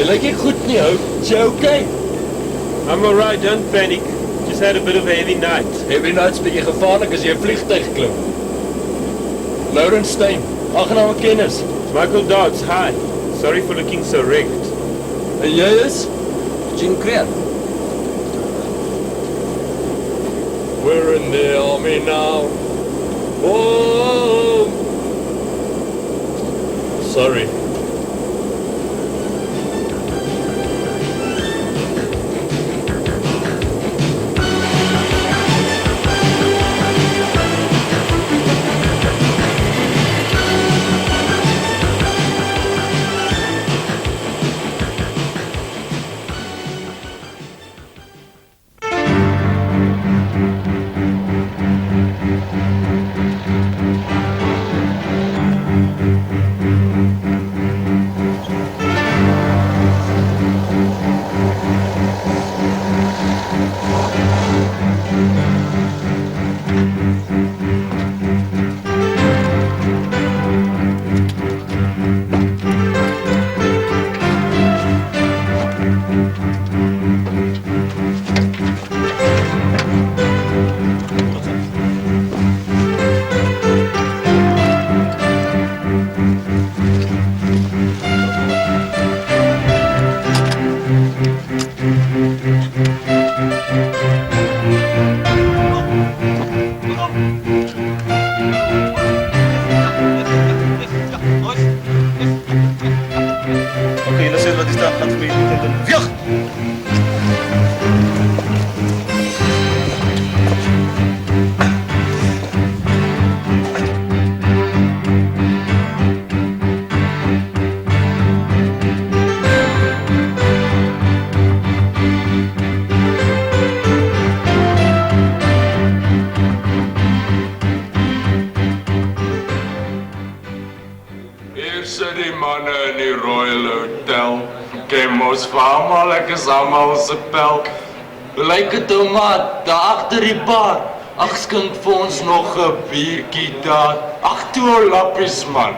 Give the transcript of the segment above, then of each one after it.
lyk nie goed nie, ou. Is jy okay? I'm alright, don't panic. Just had a bit of a heavy night. Heavy night's bietjie gevaarlik as jy 'n vliegtuig klim. Lawrence Stein, aangename kennis. Michael Dodds, hi. Sorry for looking so wrecked. En jy is? Jean Creer. We're in the army now. Oh! Sorry. Ek is almal se pel. Lyk het ou maat, daar agter die bar. Ag skink vir ons nog 'n biertjie daar. Ag toe lappies man.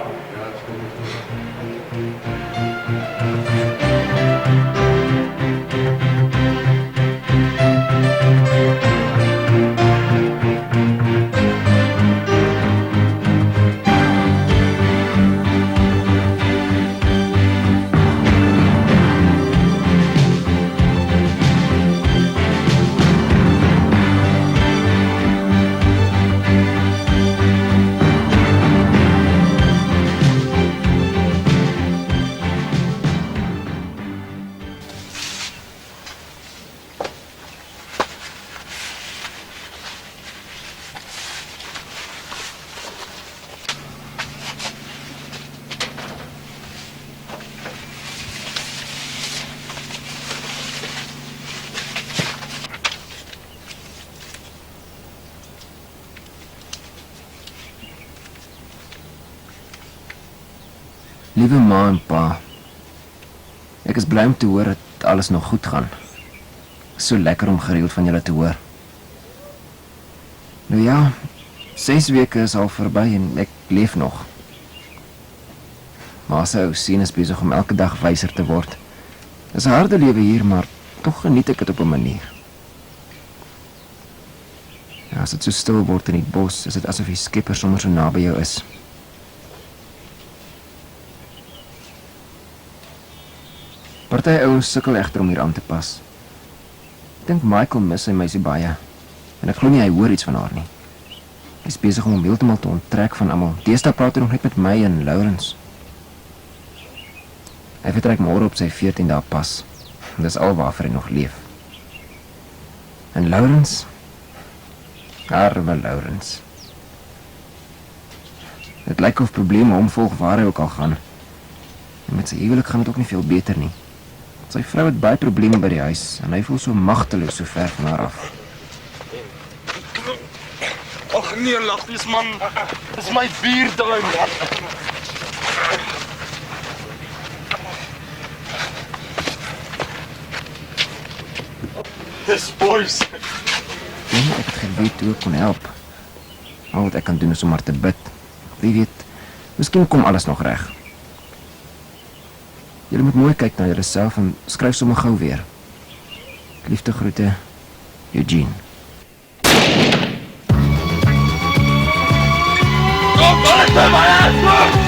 Liewe ma en pa, ek is bly om te hoor dat alles nog goed gaan. So lekker om gereeld van julle te hoor. Nou ja, 6 weke is al verby en ek leef nog. Ma se ou seun is besig om elke dag wyser te word. Dis 'n harde lewe hier, maar tog geniet ek dit op 'n manier. Ja, as dit so stil word in die bos, is dit asof die Skepper sommer so naby jou is. Party ouens sukkel egter om hier aan te pas. Ek dink Michael mis sy meisie baie, en ek glo nie hy hoor iets van haar nie. Hy is besig om hom heeltemal te onttrek van almal. Deesdae praat hy nog net met my en Lawrence. Hy vertrek môre op sy 14 dae pas. Dis alwaarvoor hy nog leef. En Lawrence? Arme Lawrence. Dit lyk of probleme hom volg waar hy ook al gaan. En met sy huwelik gaan dit ook nie veel beter nie. Sy vrou het baie probleme by die huis en hy voel so magteloos so ver van haar af. Ag nee, lappies man. Dis my bierduim. Dis boys. En ek het geweet hoe ek kon help. Al wat ek kan doen is om maar te bid. Wie weet, miskien kom alles nog reg. Julle moet mooi kyk na julleself en skryf sommer gou weer. Liefde groete, Eugene. Kom, alles by my ass!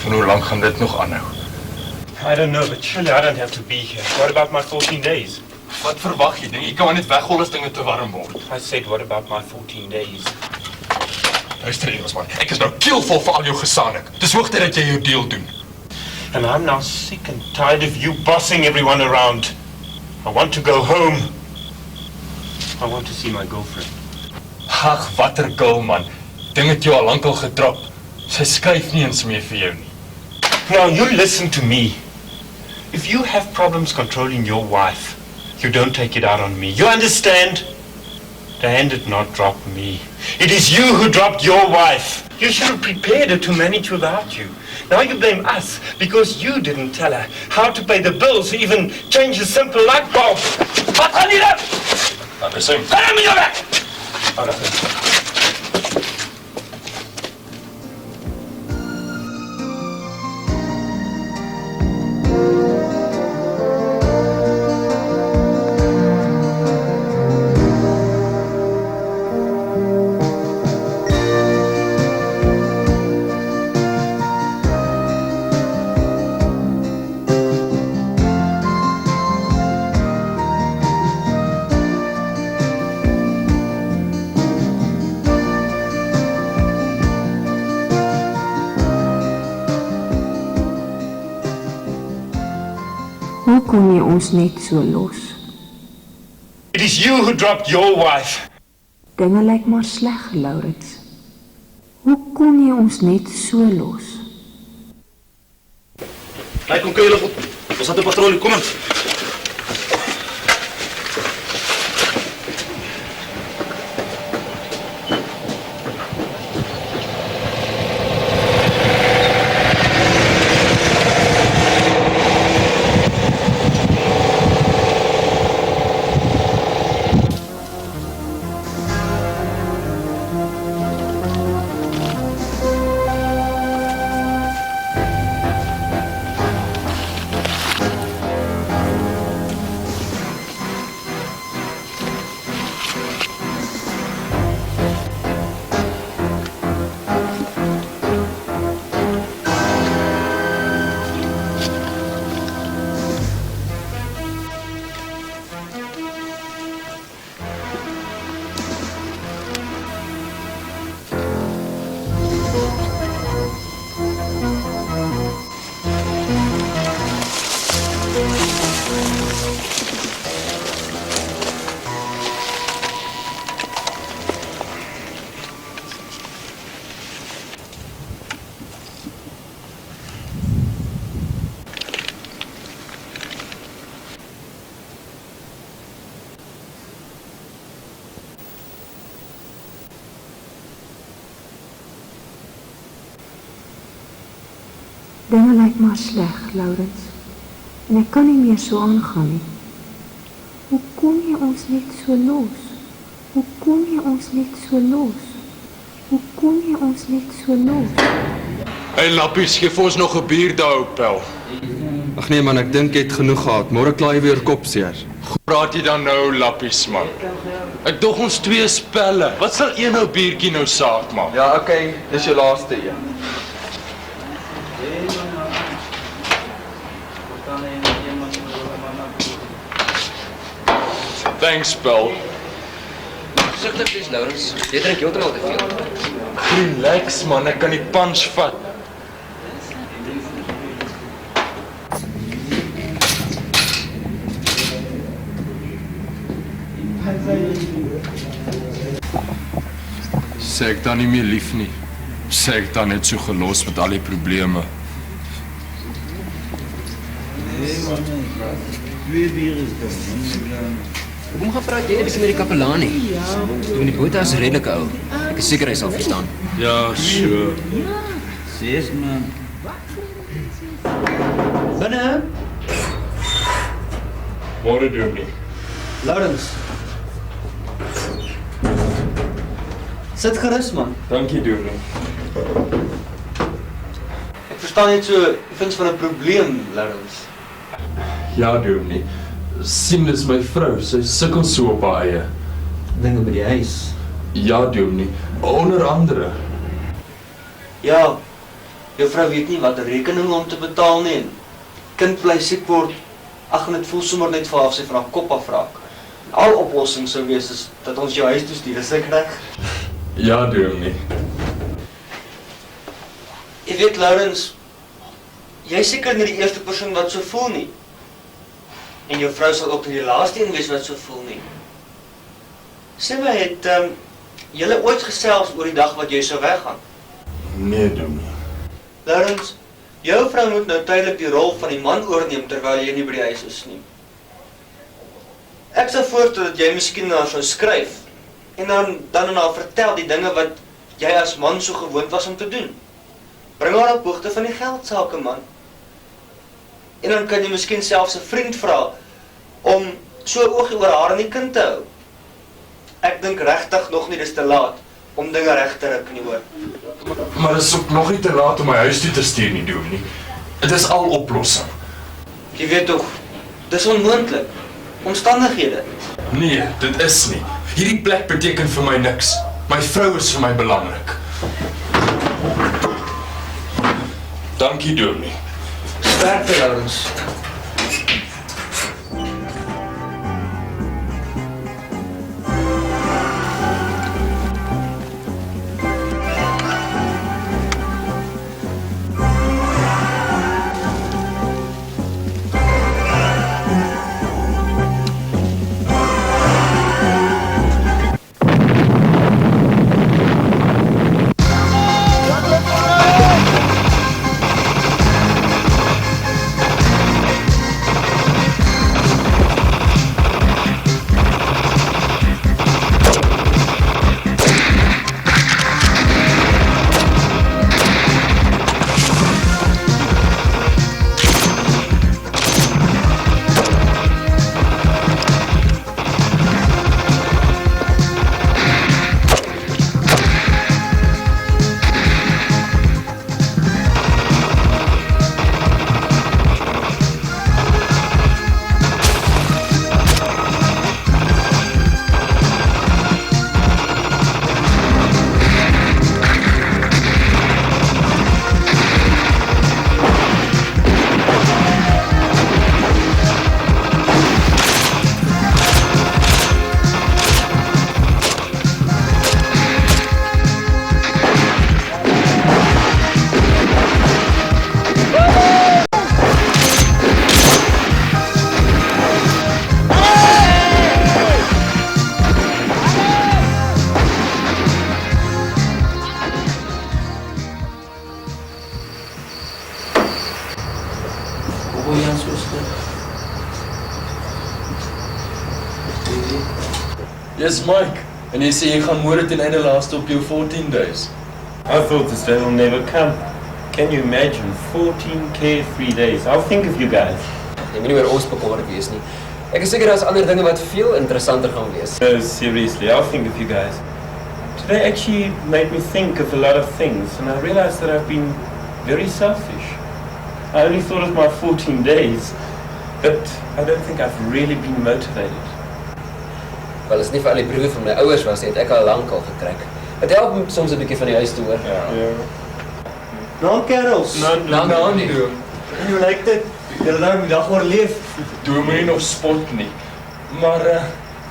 Van hoe lang gaan dit nog aanhou? I don't know, but surely I don't have to be here. What about my 14 days? Wat verwag jy? Dink jy kan maar net weghol as dinge te warm word? I said, what about my 14 days? Luister Engelsman, ek is nou keelvol vir al jou gesaanik. Dis hoogtyd dat jy jou deel doen. And I'm now sick and tired of you bossing everyone around. I want to go home. I want to see my girlfriend. Ag, watter girl man. Ding het jou al lankal getrap. Sy skryf nie eens meer vir jou nie. Now you listen to me. If you have problems controlling your wife, you don't take it out on me. You understand? Dan did not drop me. It is you who dropped your wife. You should have prepared her to manage without you. Now you blame us because you didn't tell her how to pay the bills or even change a simple light bulb. Wat gaan jy doen? Dan is hy. Gaan hom in jou weg! Hoe kon jy ons net so los? It is you who dropped your wife. Dinge lyk maar sleg, Laurits. Hoe kon jy ons net so los? Hey, kom kyk julle goed. Ons het 'n patrollie, kom aan. Dinge lyk maar sleg, Laurits. En ek kan nie meer so aangaan nie. Hoe kon jy ons net so los? Hoe kon jy ons net so los? Hoe kon jy ons net so los? Hey Lappies, geef ons nog 'n bier daar, ou pel. Ag nee man, ek dink jy het genoeg gehad. Môre klaar jy weer kop seer. Praat jy dan nou, Lappies man? Ek dog ons 2 spelle. Wat sal een ou biertjie nou saak maak? Ja, okay, dis jou laaste een. Thanks, pel. Sigtig please, Laurens. Jy drink heeltemal te veel. Relax man, ek kan die punch vat. Sê ek dan nie meer lief nie. Sê ek dan net so gelos met al die probleme. Hoekom gaan praat jy net 'n bietjie met die kapelaan nie? Doen die boot as redelike ou. Ek is seker hy sal verstaan. Ja, sure. Ses man. Binne, Môre doen nie. Laurens. Sit gerus man. Dankie doen nie. Ek verstaan net so, jy vind van 'n probleem, Laurens. Ja, doen nie. Sien dis my vrou, sy sukkel so op haar eie. Dinge by die huis. Ja, doen nie. Onder andere. Ja, jou vrou weet nie wat rekening om te betaal nie. Kind bly siek word. Ag, en dit voel sommer net vir haar sy van haar kop afraak. Al oplossing sou wees is dat ons jou huis toe stuur, is ek reg? Ja, doen nie. Jy weet, Laurens, jy is seker nie die eerste persoon wat so voel nie. En jou vrou sal ook nie die laaste een wees wat so voel nie. Sê my, het julle ooit gesels oor die dag wat jy sou weggaan? Nee, doen nie. Laurens, jou vrou moet nou tydelik die rol van die man oorneem terwyl jy nie by die huis is nie. Ek sou voorstel dat jy miskien na haar sou skryf en dan aan haar vertel die dinge wat jy as man so gewoond was om te doen. Bring haar op hoogte van die geldsake, man. En dan kan jy miskien selfs 'n vriend vra om so 'n oogie oor haar en die kind te hou. Ek dink regtig nog nie dis te laat om dinge reg te ruk nie, hoor. Maar dit is ook nog nie te laat om my huis toe te stuur nie, doen nie. Dit is al oplossing. Jy weet tog, dis onmoontlik. Omstandighede. Nee, dit is nie. Hierdie plek beteken vir my niks. My vrou is vir my belangrik. Dankie, doen nie. Sterkte, Laurens. Yes, Mike. En jy sê jy gaan môre ten einde laaste op jou 14 days. I thought this day will never come. Can you imagine 14 carefree days? I'll think of you guys. Jy moet nie oor ons bekommerd wees nie. Ek is seker daar's ander dinge wat veel interessanter gaan wees. No, seriously, I'll think of you guys. Today actually made me think of a lot of things, and I realized that I've been very selfish. I only thought of my 14 days, but I don't think I've really been motivated. Wel, as nie vir al die briewe van my ouers was, het ek al lank al getrek. Het help om soms 'n bietjie van die huis te hoor. Nou, kerels. Nee. Hoe lyk dit? Julle nou die dag oorleef. Dominee nog spot nie. Maar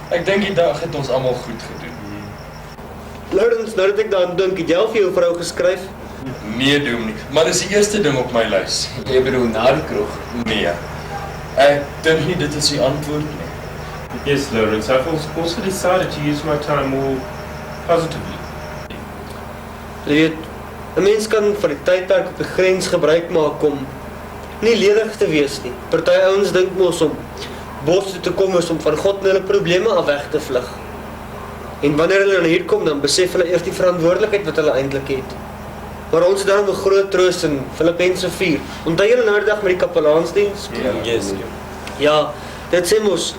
ek dink die dag het ons almal goed gedoen. Laurens, nou dat ek daaraan dink, het jy al vir jou vrou geskryf? Nee, Dominee, maar dis die eerste ding op my lys. Jy bedoel na die kroeg? Nee. Ek dink nie dit is die antwoord nie. Yes, Lawrence, I've also decided to use my time more positively. Jy weet, 'n mens kan van die tydperk op die grens gebruik maak om nie ledig te wees nie. Party ouens dink mos om bos toe te kom is om van God en hulle probleme af weg te vlug. En wanneer hulle hier kom, dan besef hulle eers die verantwoordelikheid wat hulle eintlik het. Maar ons het daarom 'n groot troos in Filippense 4. Onthou julle nou die dag met die kapelaansdiens? Yes. Ja, dit sê mos,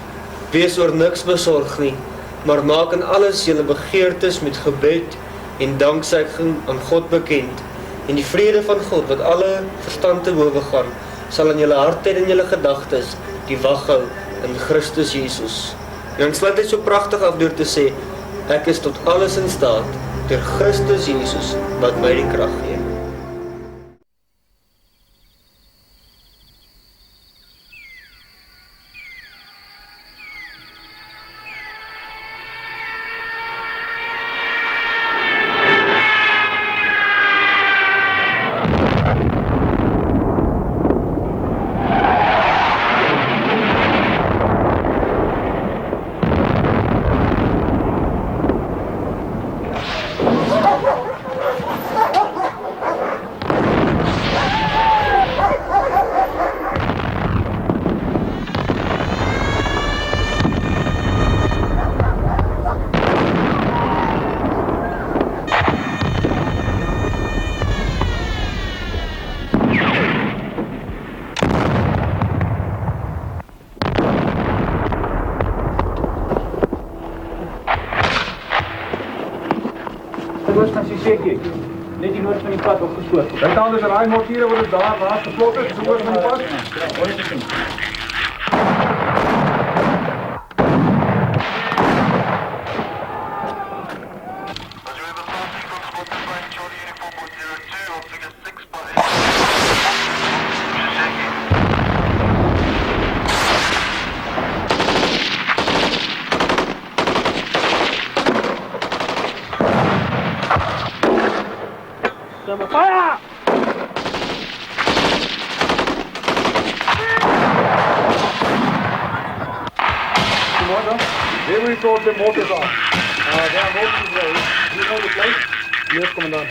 wees oor niks besorg nie, maar maak in alles julle begeertes met gebed en danksegging aan God bekend. En die vrede van God, wat alle verstand te bowe gaan, sal in julle harte en in julle gedagtes die wag hou in Christus Jesus. En dan sluit hy so pragtig af deur te sê, ek is tot alles in staat deur Christus Jesus wat my die krag gee. Net die noord van die pad opgestoot. Dink dan is raai mortiere wat daar laas geplot het, so oor van die pad. Fire! Commander, where we brought the mortars off. There are mortars there. Do you know the place? Yes, Commandant.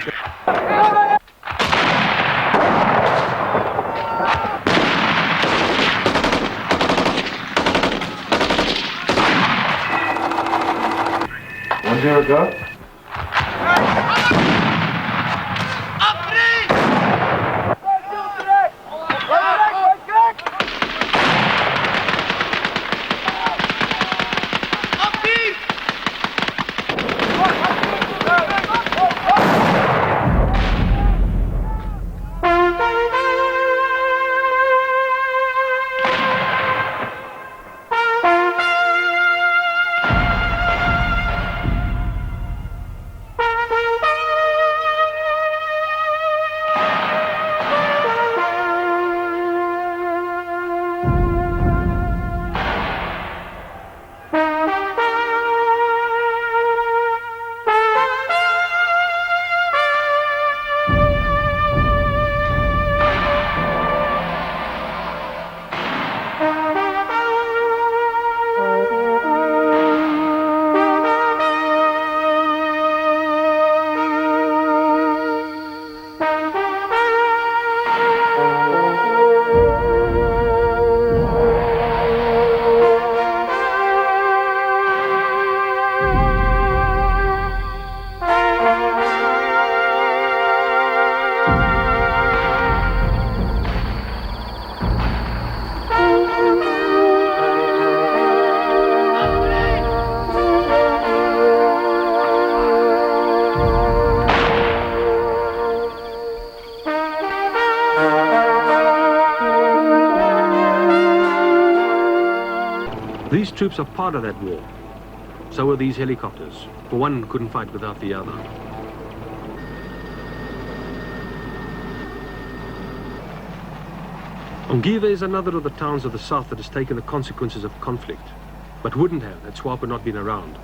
One zero go. troops are part of that war. So are these helicopters, for one couldn't fight without the other. Ongiva is another of the towns of the south that has taken the consequences of conflict, but wouldn't have had SWAPO not been around.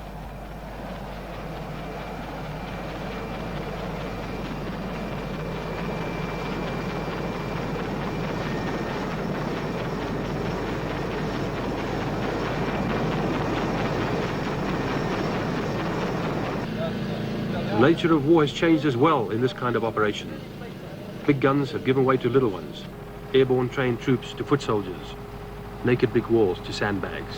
The nature of war has changed as well in this kind of operation. Big guns have given way to little ones. Airborne trained troops to foot soldiers, naked brick walls to sandbags.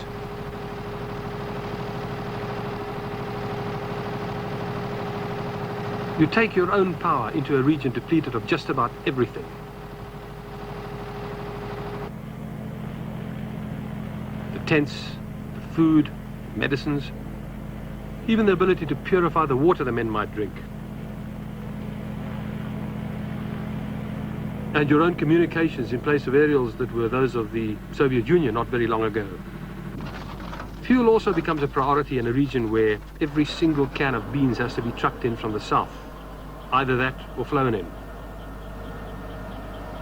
You take your own power into a region depleted of just about everything. The tents, the food, medicines, even the ability to purify the water the men might drink. And your own communications in place of aerials that were those of the Soviet Union not very long ago. Fuel also becomes a priority in a region where every single can of beans has to be trucked in from the south. Either that or flown in.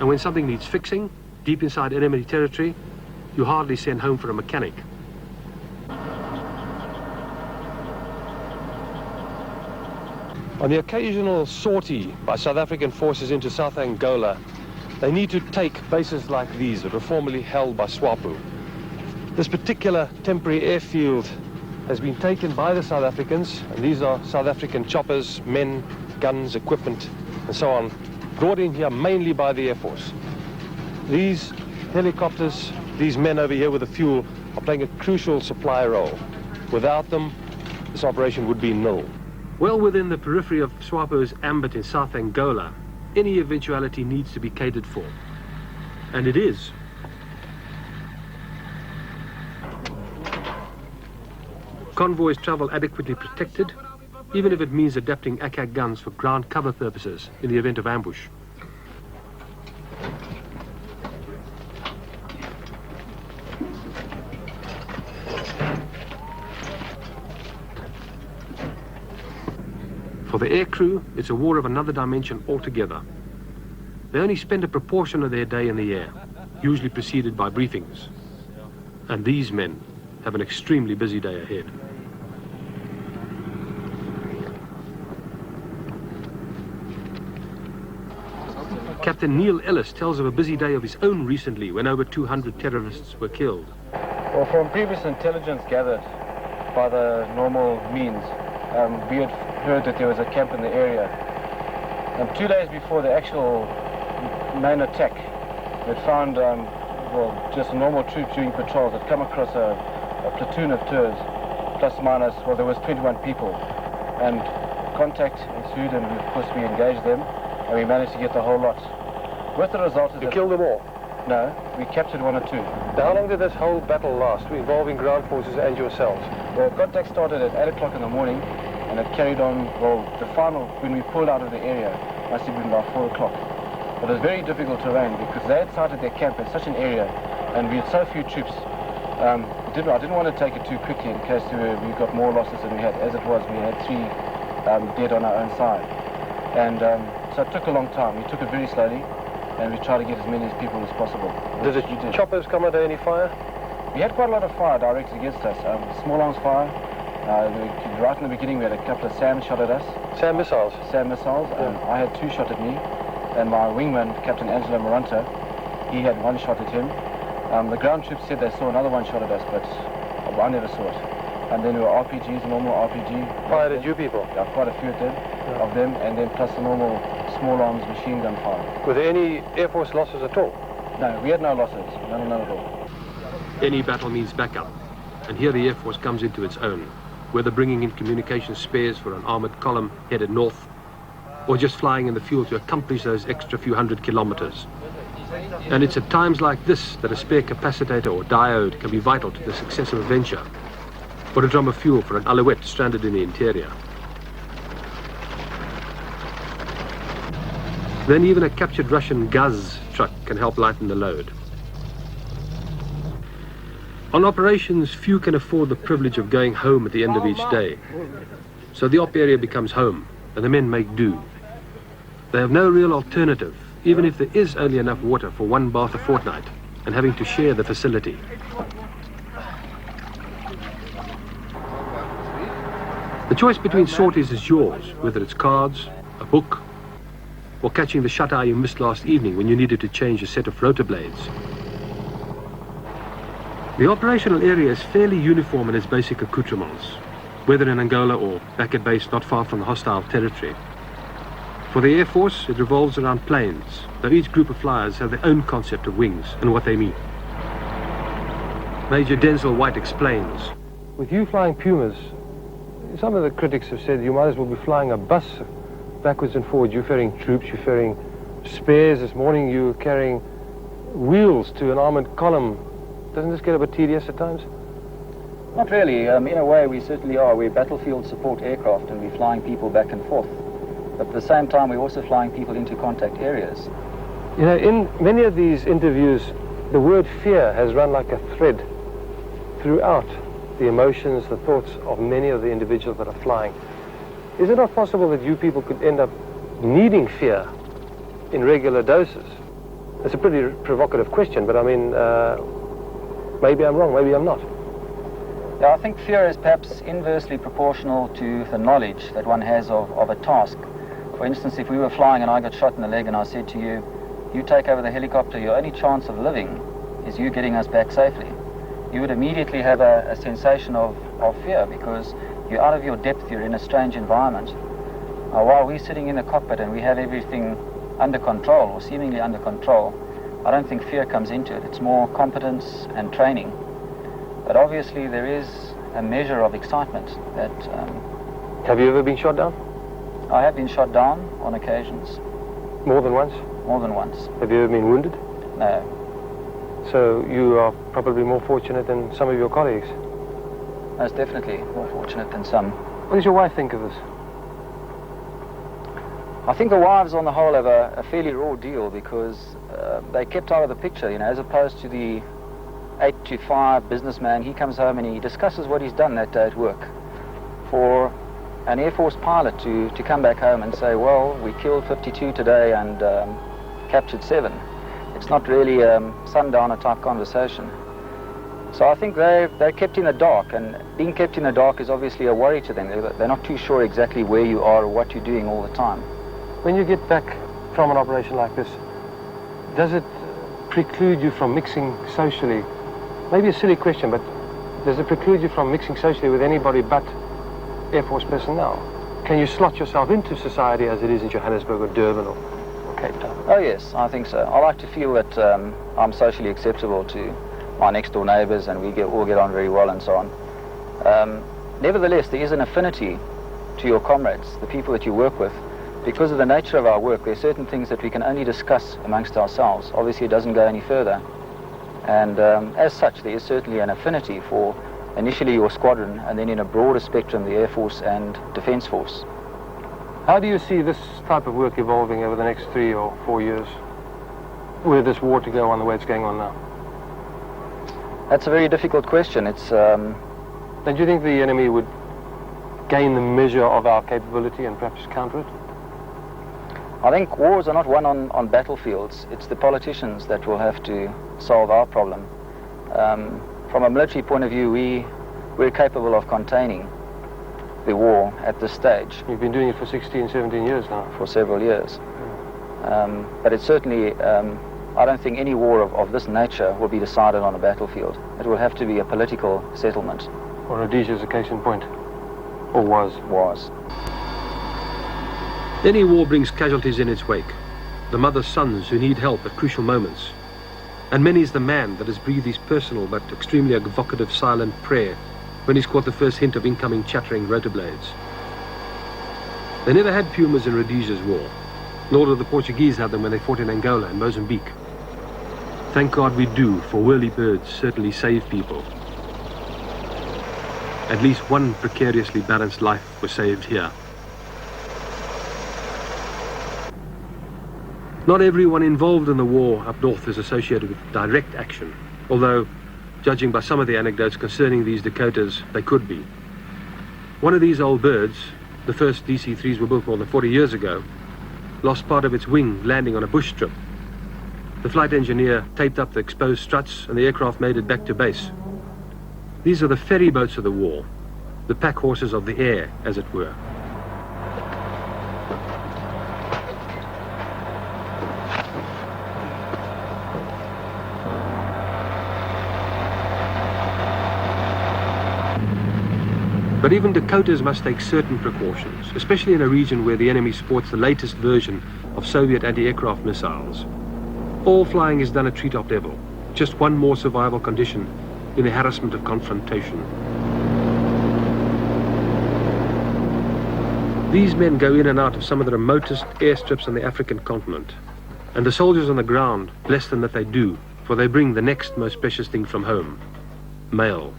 And when something needs fixing, deep inside enemy territory, you hardly send home for a mechanic. On the occasional sortie by South African forces into South Angola, they need to take bases like these that were formerly held by SWAPO. This particular temporary airfield has been taken by the South Africans, and these are South African choppers, men, guns, equipment, and so on, brought in here mainly by the Air Force. These helicopters, these men over here with the fuel, are playing a crucial supply role. Without them, this operation would be nil. Well within the periphery of SWAPO's ambit in South Angola, any eventuality needs to be catered for. And it is. Convoys travel adequately protected, even if it means adapting AK guns for ground cover purposes in the event of ambush. For the aircrew, it's a war of another dimension altogether. They only spend a proportion of their day in the air, usually preceded by briefings. And these men have an extremely busy day ahead. Captain Neil Ellis tells of a busy day of his own recently when over 200 terrorists were killed. Well, from previous intelligence gathered by the normal means, we had heard that there was a camp in the area. And 2 days before the actual main attack, we had found, just normal troops doing patrols had come across a platoon of tours, plus minus, well, there was 21 people. And contact ensued, and of course we engaged them, and we managed to get the whole lot. With the result is You killed them all? No, we captured 1 or 2. How long did this whole battle last, involving ground forces and yourselves? Well, contact started at 8 o'clock in the morning, and it carried on, well, the final, when we pulled out of the area, must have been about 4 o'clock. But it was very difficult terrain because they had sighted their camp in such an area, and we had so few troops. I didn't want to take it too quickly in case we got more losses than we had. As it was, we had 3 dead on our own side. And so it took a long time. We took it very slowly, and we tried to get as many people as possible. Did the choppers come under any fire? We had quite a lot of fire directed against us. Small arms fire. Right in the beginning, we had a couple of SAM shot at us. SAM missiles? SAM missiles. Yeah. I had 2 shot at me, and my wingman, Captain Angelo Maranta, he had 1 shot at him. The ground troops said they saw another 1 shot at us, but I never saw it. And then there were RPGs, normal RPG. Fired at you people? Yeah, quite a few of them, and then plus the normal small arms machine gun fire. Were there any Air Force losses at all? No, we had no losses, none at all. Any battle means backup, and here the Air Force comes into its own, whether bringing in communication spares for an armoured column headed north, or just flying in the fuel to accomplish those extra few hundred kilometres. And it's at times like this that a spare capacitator or diode can be vital to the success of a venture, or a drum of fuel for an Alouette stranded in the interior. Then even a captured Russian Gaz truck can help lighten the load. On operations, few can afford the privilege of going home at the end of each day. So the op area becomes home, and the men make do. They have no real alternative, even if there is only enough water for one bath a fortnight, and having to share the facility. The choice between sorties is yours, whether it's cards, a book, or catching the shut-eye you missed last evening when you needed to change a set of rotor blades. The operational area is fairly uniform in its basic accoutrements, whether in Angola or back at base not far from the hostile territory. For the Air Force, it revolves around planes, though each group of flyers have their own concept of wings and what they mean. Major Denzel White explains. With you flying Pumas, some of the critics have said you might as well be flying a bus backwards and forwards. You're ferrying troops, you're ferrying spares. This morning you were carrying wheels to an armored column. Doesn't this get a bit tedious at times? Not really. In a way, we certainly are. We're battlefield support aircraft and we're flying people back and forth. But at the same time, we're also flying people into contact areas. You know, in many of these interviews, the word fear has run like a thread throughout the emotions, the thoughts of many of the individuals that are flying. Is it not possible that you people could end up needing fear in regular doses? It's a pretty provocative question, but I mean, maybe I'm wrong, maybe I'm not. Yeah, I think fear is perhaps inversely proportional to the knowledge that one has of a task. For instance, if we were flying and I got shot in the leg and I said to you, you take over the helicopter, your only chance of living is you getting us back safely. You would immediately have a sensation of fear because you're out of your depth, you're in a strange environment. While we're sitting in the cockpit and we have everything under control, or seemingly under control, I don't think fear comes into it. It's more competence and training. But obviously there is a measure of excitement that... Have you ever been shot down? I have been shot down on occasions. More than once? More than once. Have you ever been wounded? No. So you are probably more fortunate than some of your colleagues? Most definitely more fortunate than some. What does your wife think of this? I think the wives on the whole have a fairly raw deal because they kept out of the picture, you know, as opposed to the 8 to 5 businessman. He comes home and he discusses what he's done that day at work. For an Air Force pilot to come back home and say, well, we killed 52 today and captured 7. It's not really sundowner type conversation. So I think they're kept in the dark, and being kept in the dark is obviously a worry to them. They're not too sure exactly where you are or what you're doing all the time. When you get back from an operation like this, does it preclude you from mixing socially? Maybe a silly question, but does it preclude you from mixing socially with anybody but Air Force personnel? Can you slot yourself into society as it is in Johannesburg or Durban or Cape Town? Oh yes, I think so. I like to feel that I'm socially acceptable to my next door neighbours and we all get on very well and so on. Nevertheless, there is an affinity to your comrades, the people that you work with. Because of the nature of our work, there are certain things that we can only discuss amongst ourselves. Obviously it doesn't go any further. And as such, there is certainly an affinity for initially your squadron and then in a broader spectrum the Air Force and Defence Force. How do you see this type of work evolving over the next 3 or 4 years? Were this war to go on the way it's going on now? That's a very difficult question. It's. Don't you think the enemy would gain the measure of our capability and perhaps counter it? I think wars are not won on battlefields. It's the politicians that will have to solve our problem. From a military point of view, we're capable of containing the war at this stage. You've been doing it for 16, 17 years now. For several years. But it's certainly, I don't think any war of this nature will be decided on a battlefield. It will have to be a political settlement. Or Rhodesia is a case in point. Or was. Was. Any war brings casualties in its wake. The mother's sons who need help at crucial moments. And many's the man that has breathed his personal but extremely evocative silent prayer when he's caught the first hint of incoming chattering rotor blades. They never had Pumas in Rhodesia's war, nor did the Portuguese have them when they fought in Angola and Mozambique. Thank God we do, for whirlybirds certainly save people. At least one precariously balanced life was saved here. Not everyone involved in the war up north is associated with direct action, although Judging by some of the anecdotes concerning these Dakotas, they could be. One of these old birds, the first DC-3s were built more than 40 years ago, lost part of its wing landing on a bush strip. The flight engineer taped up the exposed struts and the aircraft made it back to base. These are the ferry boats of the war, the pack horses of the air, as it were. But even Dakotas must take certain precautions, especially in a region where the enemy sports the latest version of Soviet anti-aircraft missiles. All flying is done at treetop level, just one more survival condition in the harassment of confrontation. These men go in and out of some of the remotest airstrips on the African continent, and the soldiers on the ground bless them that they do, for they bring the next most precious thing from home, mail.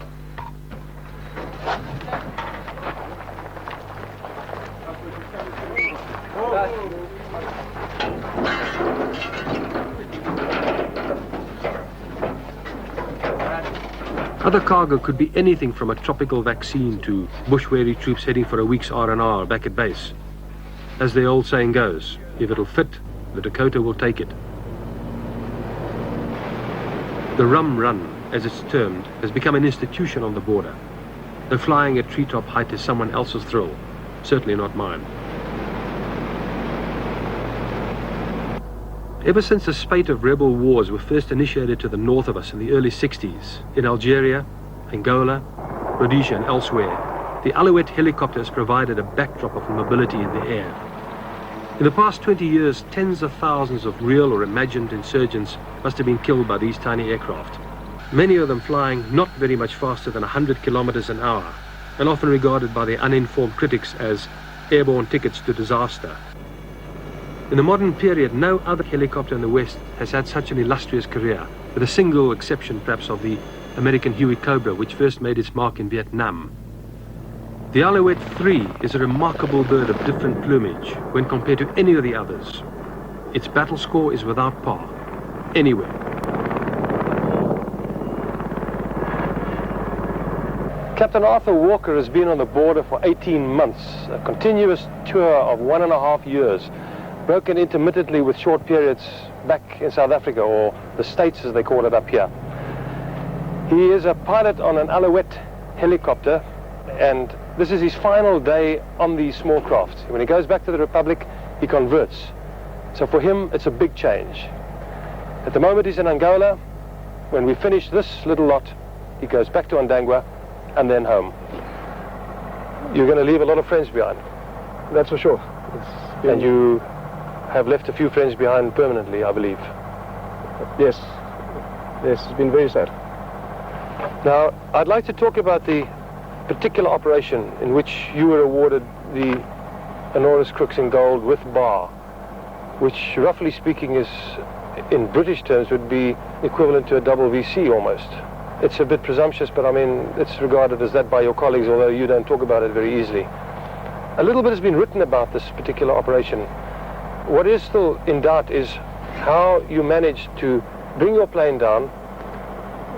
Other cargo could be anything from a tropical vaccine to bush-weary troops heading for a week's R&R back at base. As the old saying goes, if it'll fit, the Dakota will take it. The rum run, as it's termed, has become an institution on the border. Though flying at treetop height is someone else's thrill, certainly not mine. Ever since a spate of rebel wars were first initiated to the north of us in the early 60s, in Algeria, Angola, Rhodesia and elsewhere, the Alouette helicopter has provided a backdrop of mobility in the air. In the past 20 years, tens of thousands of real or imagined insurgents must have been killed by these tiny aircraft, many of them flying not very much faster than 100 kilometers an hour, and often regarded by the uninformed critics as airborne tickets to disaster. In the modern period, no other helicopter in the West has had such an illustrious career, with a single exception perhaps of the American Huey Cobra, which first made its mark in Vietnam. The Alouette 3 is a remarkable bird of different plumage when compared to any of the others. Its battle score is without par, anywhere. Captain Arthur Walker has been on the border for 18 months, a continuous tour of 1.5 years, broken intermittently with short periods back in South Africa, or the States as they call it up here. He is a pilot on an Alouette helicopter, and this is his final day on these small craft. When he goes back to the Republic, he converts. So for him, it's a big change. At the moment he's in Angola. When we finish this little lot, he goes back to Andangwa and then home. You're going to leave a lot of friends behind. That's for sure. And you have left a few friends behind permanently, I believe. Yes. Yes, it's been very sad. Now, I'd like to talk about the particular operation in which you were awarded the Honoris Crux in Gold with bar, which, roughly speaking, is, in British terms, would be equivalent to a double VC almost. It's a bit presumptuous, but I mean, it's regarded as that by your colleagues, although you don't talk about it very easily. A little bit has been written about this particular operation. What is still in doubt is how you managed to bring your plane down,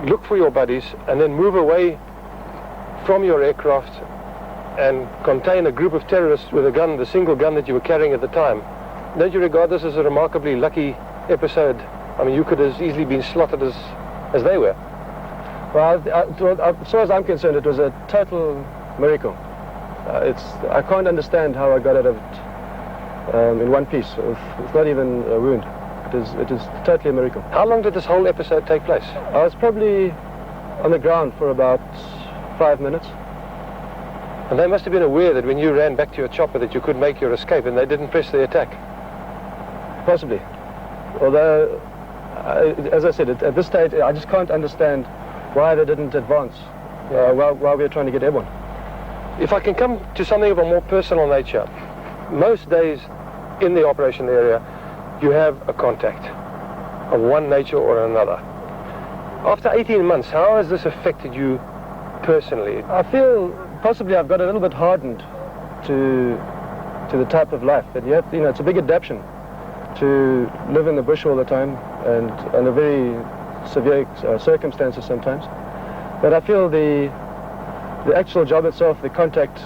look for your buddies, and then move away from your aircraft and contain a group of terrorists with a gun, the single gun that you were carrying at the time. Don't you regard this as a remarkably lucky episode? I mean, you could have easily been slotted as they were. Well, as far as I'm concerned, it was a total miracle. I can't understand how I got out of it in one piece. It's not even a wound. It is totally a miracle. How long did this whole episode take place? I was probably on the ground for about 5 minutes. And they must have been aware that when you ran back to your chopper that you could make your escape, and they didn't press the attack. Possibly. Although, as I said, at this stage, I just can't understand why they didn't advance while we were trying to get airborne. If I can come to something of a more personal nature, most days in the operation area, you have a contact of one nature or another. After 18 months, how has this affected you personally? I feel possibly I've got a little bit hardened to the type of life that you have. You know, it's a big adaptation to live in the bush all the time and under very severe circumstances sometimes. But I feel the actual job itself, the contact,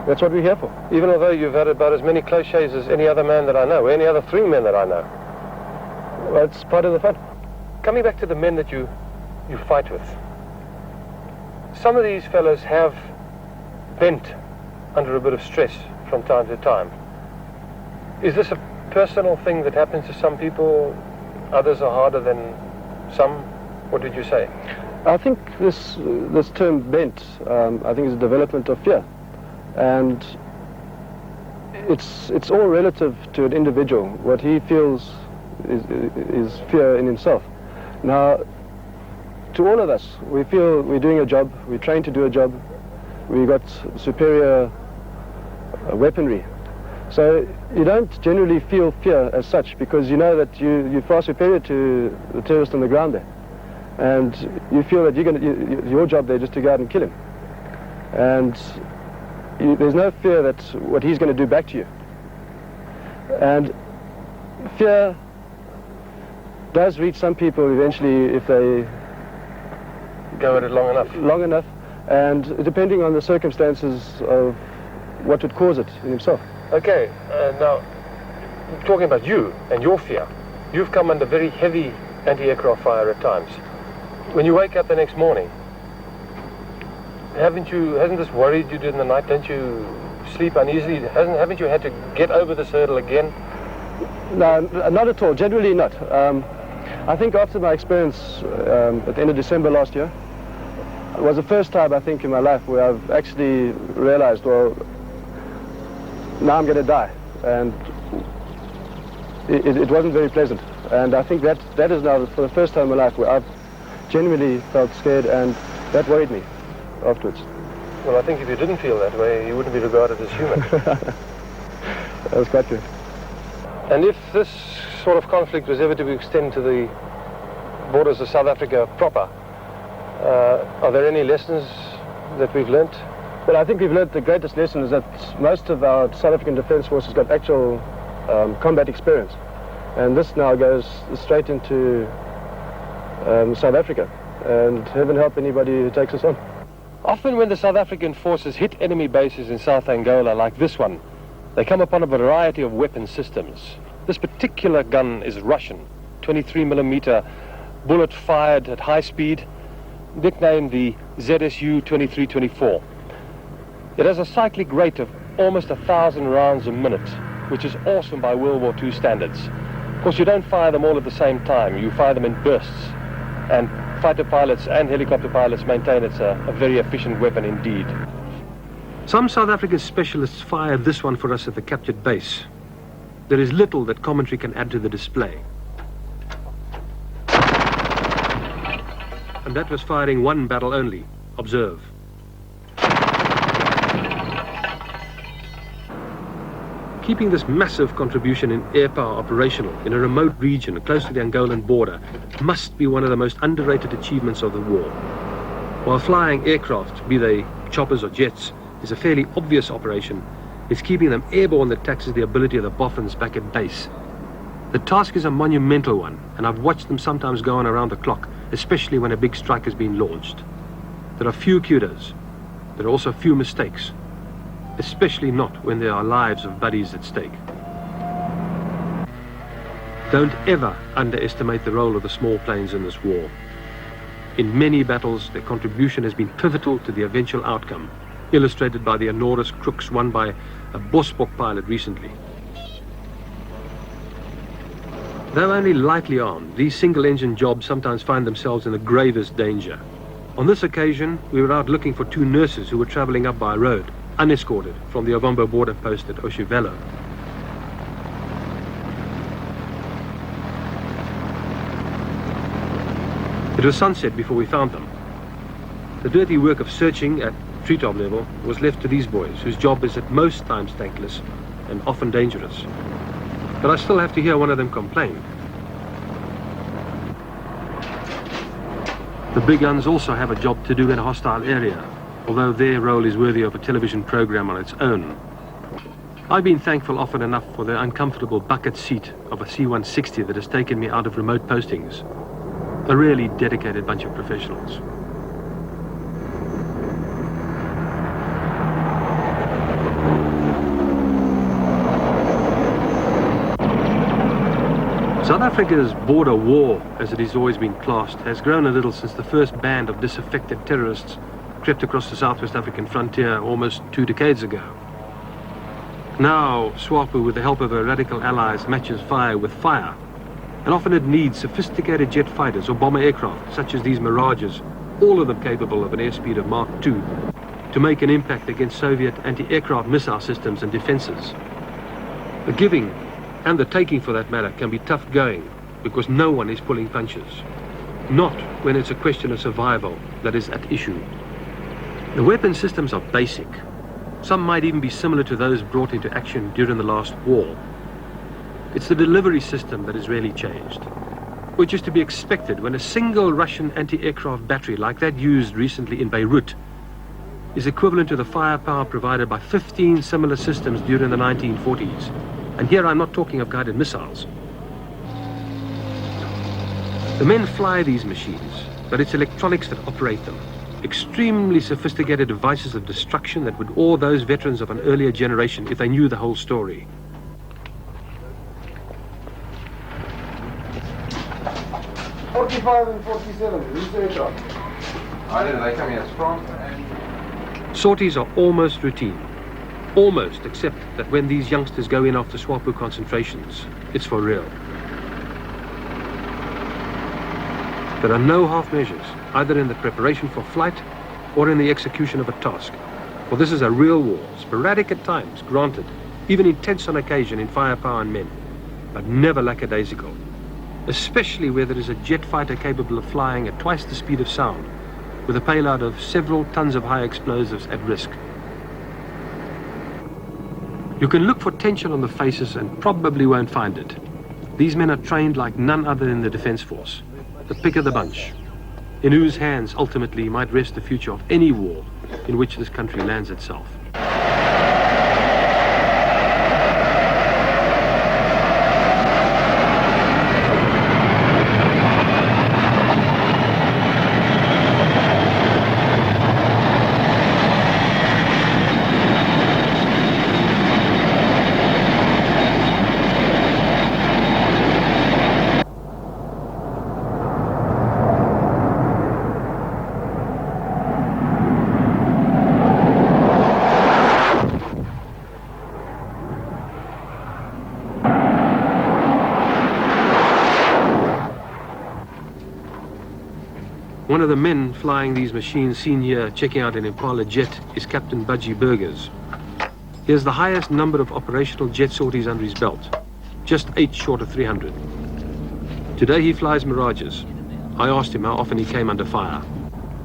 that's what we're here for. Even although you've had about as many close shaves as any other man that I know, or any other 3 men that I know, well, it's part of the fun. Coming back to the men that you fight with, some of these fellows have bent under a bit of stress from time to time. Is this a personal thing that happens to some people? Others are harder than some? What did you say? I think this term bent, I think is a development of fear. And it's all relative to an individual. What he feels is fear in himself. Now, to all of us, we feel we're doing a job, we're trained to do a job, we got superior weaponry. So you don't generally feel fear as such, because you know that you're far superior to the terrorist on the ground there. And you feel that your job there is just to go out and kill him. And there's no fear that what he's going to do back to you. And fear does reach some people eventually if they go at it long enough, and depending on the circumstances of what would cause it in himself. Okay, now talking about you and your fear, you've come under very heavy anti-aircraft fire at times. When you wake up the next morning, hasn't this worried you during the night? Don't you sleep uneasily? Haven't you had to get over this hurdle again? No, not at all. Generally not. I think after my experience at the end of December last year, it was the first time I think in my life where I've actually realized, well, now I'm going to die. And it wasn't very pleasant. And I think that is now for the first time in my life where I've genuinely felt scared, and that worried me afterwards. Well, I think if you didn't feel that way, you wouldn't be regarded as human. That was quite good. And if this sort of conflict was ever to extend to the borders of South Africa proper, are there any lessons that we've learnt? Well, I think we've learnt the greatest lesson is that most of our South African Defence Forces got actual combat experience. And this now goes straight into South Africa. And heaven help anybody who takes us on. Often when the South African forces hit enemy bases in South Angola like this one, they come upon a variety of weapon systems. This particular gun is Russian, 23mm bullet fired at high speed, nicknamed the ZSU 2324. It has a cyclic rate of almost 1,000 rounds a minute, which is awesome by World War II standards. Of course, you don't fire them all at the same time. You fire them in bursts, and fighter pilots and helicopter pilots maintain it's a very efficient weapon indeed. Some South African specialists fired this one for us at the captured base. There is little that commentary can add to the display. And that was firing one barrel only. Observe. Keeping this massive contribution in air power operational in a remote region close to the Angolan border must be one of the most underrated achievements of the war. While flying aircraft, be they choppers or jets, is a fairly obvious operation, it's keeping them airborne that taxes the ability of the boffins back at base. The task is a monumental one, and I've watched them sometimes go on around the clock, especially when a big strike has been launched. There are few kudos. There are also few mistakes, especially not when there are lives of buddies at stake. Don't ever underestimate the role of the small planes in this war. In many battles, their contribution has been pivotal to the eventual outcome, illustrated by the enormous crooks won by a Bosoorlog pilot recently. Though only lightly armed, these single-engine jobs sometimes find themselves in the gravest danger. On this occasion, we were out looking for two nurses who were traveling up by road, unescorted from the Ovambo border post at Oshivelo. It was sunset before we found them. The dirty work of searching at treetop level was left to these boys, whose job is at most times thankless and often dangerous. But I still have to hear one of them complain. The big guns also have a job to do in a hostile area, although their role is worthy of a television program on its own. I've been thankful often enough for the uncomfortable bucket seat of a C-160 that has taken me out of remote postings. A really dedicated bunch of professionals. South Africa's border war, as it has always been classed, has grown a little since the first band of disaffected terrorists crept across the Southwest African frontier almost 2 decades ago. Now, SWAPO, with the help of her radical allies, matches fire with fire, and often it needs sophisticated jet fighters or bomber aircraft, such as these Mirages, all of them capable of an airspeed of Mach 2, to make an impact against Soviet anti-aircraft missile systems and defenses. The giving and the taking, for that matter, can be tough going because no one is pulling punches. Not when it's a question of survival that is at issue. The weapon systems are basic. Some might even be similar to those brought into action during the last war. It's the delivery system that has really changed, which is to be expected when a single Russian anti-aircraft battery like that used recently in Beirut is equivalent to the firepower provided by 15 similar systems during the 1940s. And here I'm not talking of guided missiles. The men fly these machines, but it's electronics that operate them. Extremely sophisticated devices of destruction that would awe those veterans of an earlier generation if they knew the whole story. '45 and '47, who's the aircraft? I didn't, they come here, it's France. Sorties are almost routine. Almost, except that when these youngsters go in after SWAPO concentrations, it's for real. There are no half measures, either in the preparation for flight or in the execution of a task. For this is a real war, sporadic at times, granted, even intense on occasion in firepower and men, but never lackadaisical, especially where there is a jet fighter capable of flying at twice the speed of sound, with a payload of several tons of high explosives at risk. You can look for tension on the faces and probably won't find it. These men are trained like none other in the Defence Force, the pick of the bunch, in whose hands ultimately might rest the future of any war in which this country lands itself. One of the men flying these machines seen here checking out an Impala jet is Captain Budgie Burgers. He has the highest number of operational jet sorties under his belt, just 8 short of 300. Today he flies Mirages. I asked him how often he came under fire.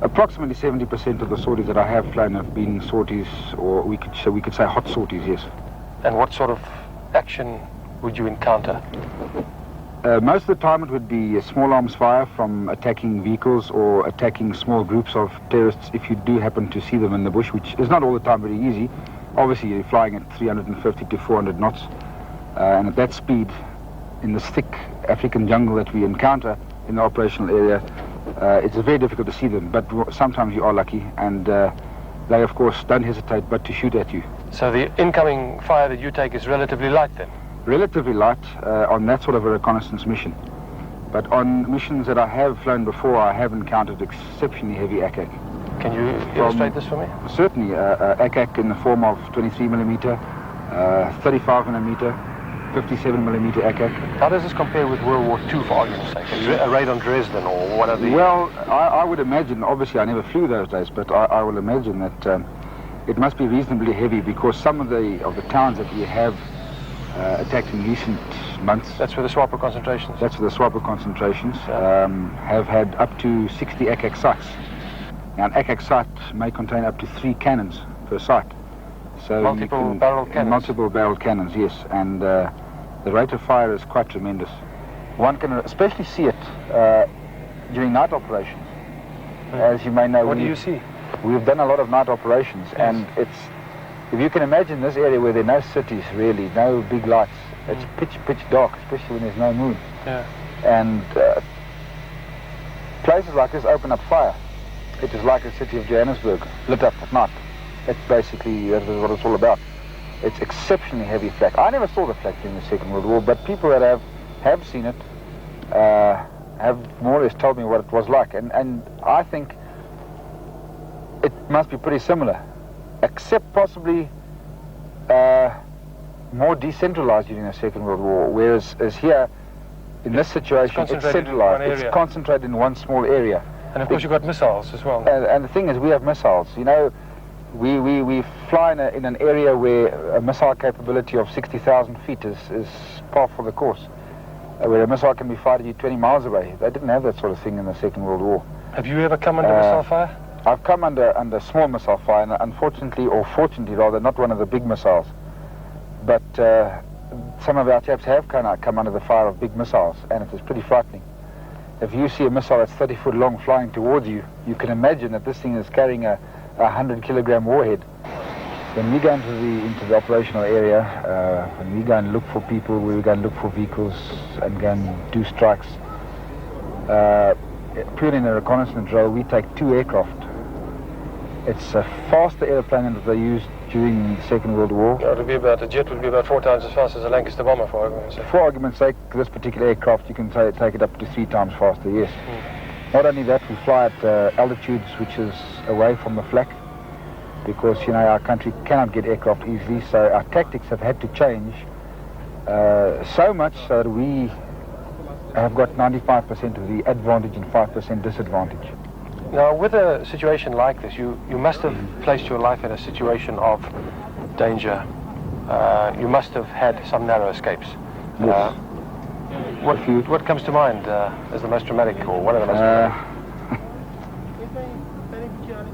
Approximately 70% of the sorties that I have flown have been sorties, or we could say hot sorties, yes. And what sort of action would you encounter? Most of the time it would be a small arms fire from attacking vehicles or attacking small groups of terrorists if you do happen to see them in the bush, which is not all the time very easy. Obviously you're flying at 350 to 400 knots, and at that speed, in this thick African jungle that we encounter in the operational area, it's very difficult to see them, but sometimes you are lucky, and they of course don't hesitate but to shoot at you. So the incoming fire that you take is relatively light then? Relatively light on that sort of a reconnaissance mission. But on missions that I have flown before, I have encountered exceptionally heavy ACAC. Can you illustrate this for me? Certainly, ACAC in the form of 23mm, 35mm, 57mm ACAC. How does this compare with World War II, for argument's sake? A raid on Dresden or one of the... Well, I would imagine, obviously I never flew those days, but I will imagine that it must be reasonably heavy because some of the towns that we have attacked in recent months. That's where the SWAPO concentrations? That's where the SWAPO concentrations have had up to 60 ACAC sites. Now an ACAC site may contain up to 3 cannons per site. So multiple barrel cannons? Multiple barrel cannons, yes. And the rate of fire is quite tremendous. One can especially see it during night operations. As you may know, what do you see? We've done a lot of night operations, yes. And it's, if you can imagine this area where there are no cities really, no big lights, it's pitch dark, especially when there's no moon. Yeah. And places like this open up fire. It is like the city of Johannesburg, lit up at night. That's basically what it's all about. It's exceptionally heavy flak. I never saw the flak during the Second World War, but people that have seen it have more or less told me what it was like. And I think it must be pretty similar, except possibly more decentralized during the Second World War, whereas here, in this situation, it's centralized. It's concentrated in one small area. And of course you've got missiles as well. And the thing is, we have missiles. You know, we fly in an area where a missile capability of 60,000 feet is par for the course, where a missile can be fired at you 20 miles away. They didn't have that sort of thing in the Second World War. Have you ever come under missile fire? I've come under small missile fire, and unfortunately, or fortunately rather, not one of the big missiles. But some of our chaps have come under the fire of big missiles, and it is pretty frightening. If you see a missile that's 30 foot long flying towards you, you can imagine that this thing is carrying a 100-kilogram warhead. When we go into the operational area, when we go and look for people, we go and look for vehicles and go and do strikes, purely in a reconnaissance role, we take 2 aircraft. It's a faster airplane that they used during the Second World War. Yeah, a jet would be about 4 times as fast as a Lancaster bomber, for argument's sake. For argument's sake, this particular aircraft, you can take it up to 3 times faster, yes. Not only that, we fly at altitudes which is away from the flak, because, you know, our country cannot get aircraft easily, so our tactics have had to change so much so that we have got 95% of the advantage and 5% disadvantage. Now, with a situation like this, you must have placed your life in a situation of danger. You must have had some narrow escapes. Yes. What comes to mind as the most dramatic, or one of the most dramatic?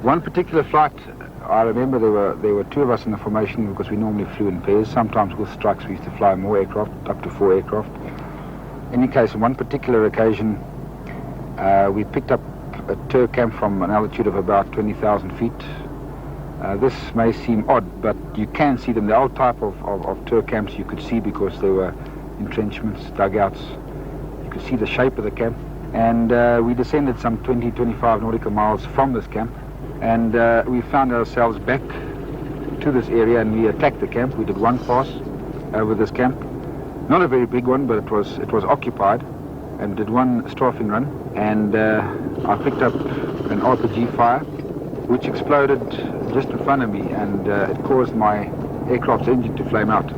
One particular flight, I remember there were 2 of us in the formation, because we normally flew in pairs. Sometimes with strikes we used to fly more aircraft, up to 4 aircraft. In any case, on one particular occasion, we picked up a Turk camp from an altitude of about 20,000 feet. This may seem odd, but you can see them. The old type of Turk camps you could see, because they were entrenchments, dugouts. You could see the shape of the camp. And we descended some 20-25 nautical miles from this camp, and we found ourselves back to this area, and we attacked the camp. We did 1 pass over this camp. Not a very big one, but it was occupied, and did 1 strafing run, and I picked up an RPG fire which exploded just in front of me, and it caused my aircraft's engine to flame out.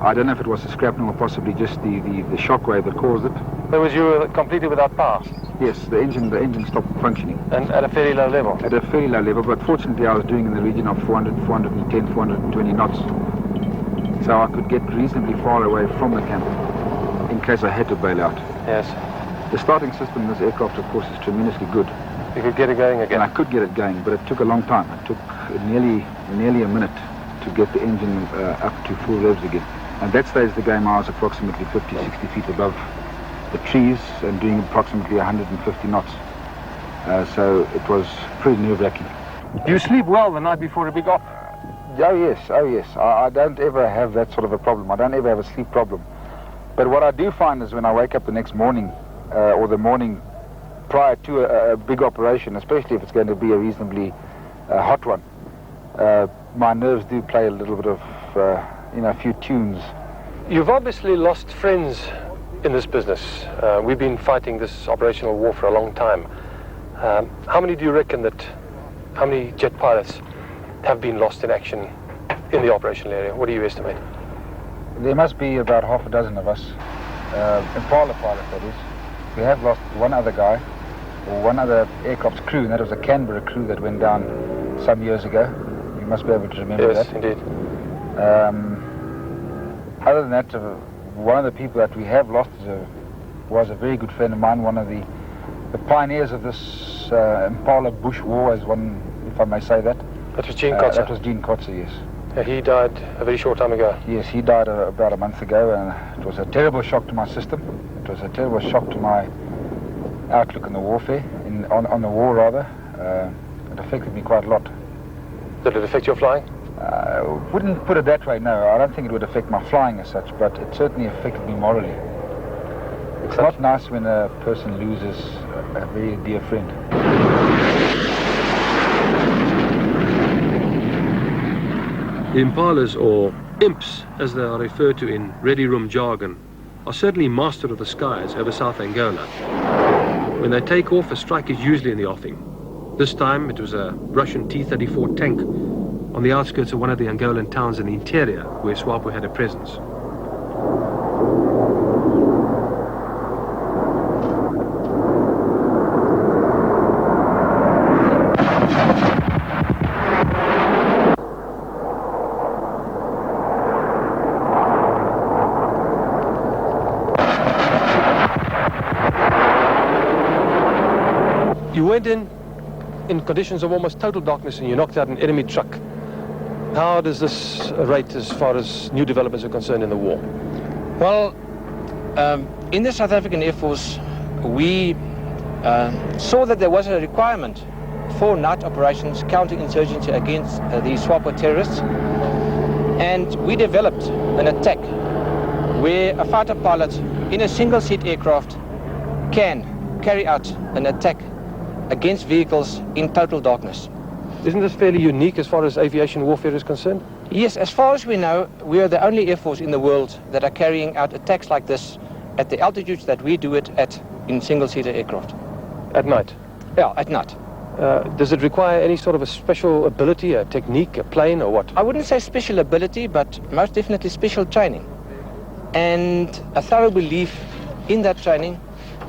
I don't know if it was the shrapnel or possibly just the shock wave that caused it. But was you completely without power? Yes, the engine stopped functioning. And at a fairly low level? At a fairly low level, but fortunately I was doing in the region of 400, 410, 420 knots. So I could get reasonably far away from the camp in case I had to bail out. Yes. The starting system in this aircraft, of course, is tremendously good. You could get it going again? And I could get it going, but it took a long time. It took nearly a minute to get the engine up to full revs again. At that stage, the game I was approximately 50, 60 feet above the trees and doing approximately 150 knots. So it was pretty nerve-wracking. Do you sleep well the night before a big op? Oh yes. I don't ever have that sort of a problem. I don't ever have a sleep problem. But what I do find is when I wake up the next morning, or the morning prior to a big operation, especially if it's going to be a reasonably hot one, my nerves do play a little bit of, a few tunes. You've obviously lost friends in this business. We've been fighting this operational war for a long time. How many do you reckon how many jet pilots have been lost in action in the operational area? What do you estimate? There must be about half a dozen of us. Impala pilots, that is. We have lost 1 other guy, or 1 other aircraft's crew, and that was a Canberra crew that went down some years ago. You must be able to remember that. Yes, indeed. Other than that, one of the people that we have lost was a very good friend of mine, one of the pioneers of this Impala Bush War, as one, if I may say that. That was Gene Kotzer? That was Gene Kotzer, yes. He died a very short time ago. Yes, he died about a month ago, and it was a terrible shock to my system. It was a terrible shock to my outlook on the warfare, on the war rather. It affected me quite a lot. Did it affect your flying? Wouldn't put it that way, no. I don't think it would affect my flying as such, but it certainly affected me morally. It's not nice when a person loses a very dear friend. The impalas, or imps as they are referred to in ready room jargon, are certainly master of the skies over South Angola. When they take off, a strike is usually in the offing. This time it was a Russian T-34 tank on the outskirts of one of the Angolan towns in the interior where SWAPO had a presence. You went in conditions of almost total darkness and you knocked out an enemy truck. How does this rate as far as new developments are concerned in the war? Well, in the South African Air Force, we saw that there was a requirement for night operations, counterinsurgency against the SWAPO terrorists, and we developed an attack where a fighter pilot in a single-seat aircraft can carry out an attack against vehicles in total darkness. Isn't this fairly unique as far as aviation warfare is concerned? Yes, as far as we know, we are the only Air Force in the world that are carrying out attacks like this at the altitudes that we do it at in single-seater aircraft. At night? Yeah, at night. Does it require any sort of a special ability, a technique, a plane, or what? I wouldn't say special ability, but most definitely special training. And a thorough belief in that training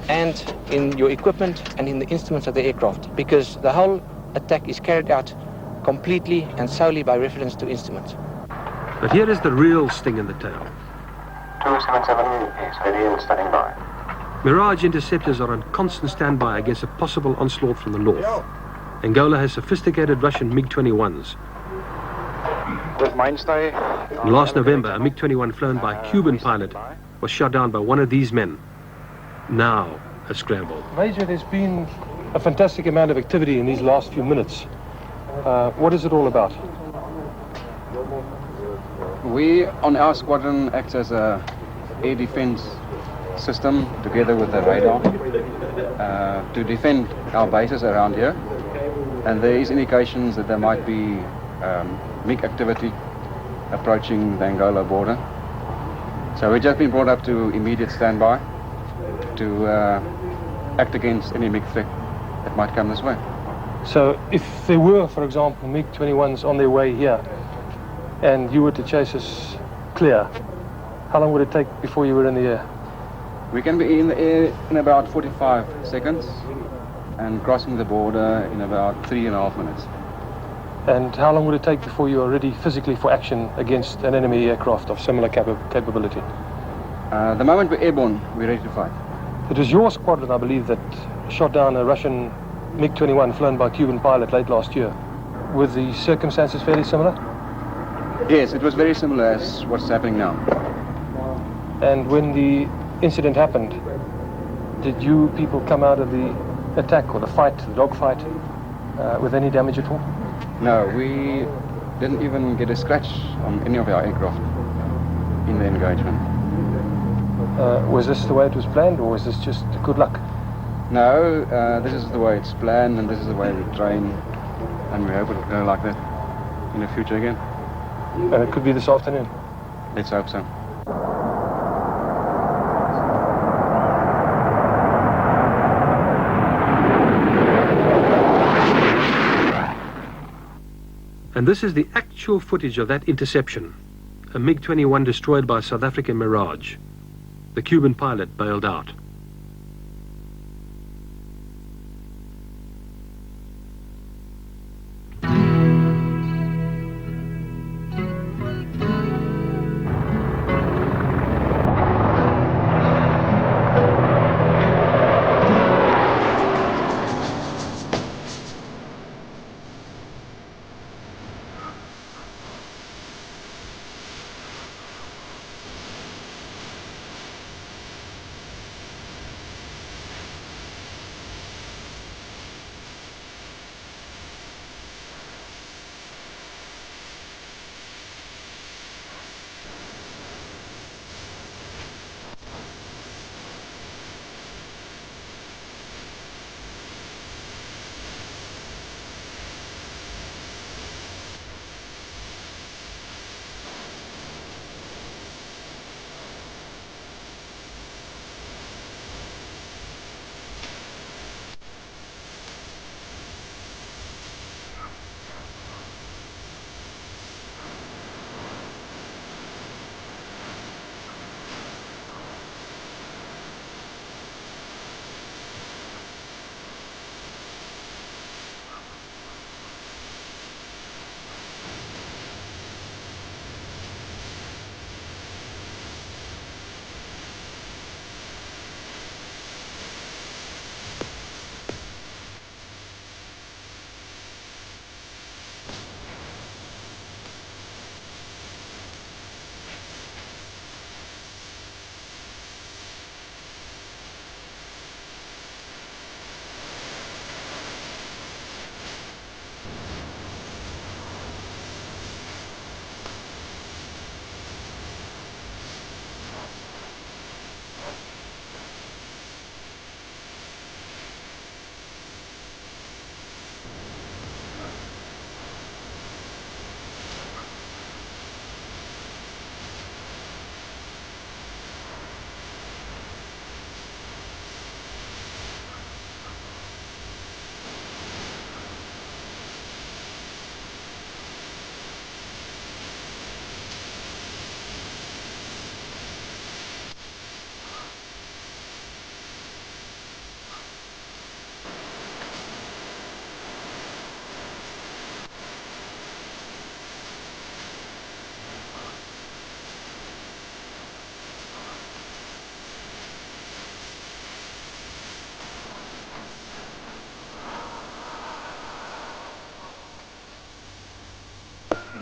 and in your equipment and in the instruments of the aircraft, because the whole attack is carried out completely and solely by reference to instruments. But here is the real sting in the tail. 277 is ready and standing by. Mirage interceptors are on constant standby against a possible onslaught from the north. Angola has sophisticated Russian MiG-21s. And last November, a MiG-21 flown by a Cuban pilot was shot down by one of these men. Now a scramble. Major, there's been a fantastic amount of activity in these last few minutes. What is it all about? We, on our squadron, act as a air defense system together with the radar to defend our bases around here. And there is indications that there might be MiG activity approaching the Angola border. So we've just been brought up to immediate standby to act against any MiG threat that might come this way. So if there were, for example, MiG-21s on their way here and you were to chase us clear, how long would it take before you were in the air? We can be in the air in about 45 seconds and crossing the border in about 3.5 minutes. And how long would it take before you are ready physically for action against an enemy aircraft of similar capability? The moment we're airborne, we're ready to fight. It was your squadron, I believe, that shot down a Russian MiG-21 flown by a Cuban pilot late last year. Were the circumstances fairly similar? Yes, it was very similar as what's happening now. And when the incident happened, did you people come out of the attack or the fight, the dogfight, with any damage at all? No, we didn't even get a scratch on any of our aircraft in the engagement. Was this the way it was planned, or was this just good luck? No, this is the way it's planned, and this is the way we train, and we hope it'll go like that in the future again. And it could be this afternoon? Let's hope so. And this is the actual footage of that interception. A MiG-21 destroyed by a South African Mirage. The Cuban pilot bailed out.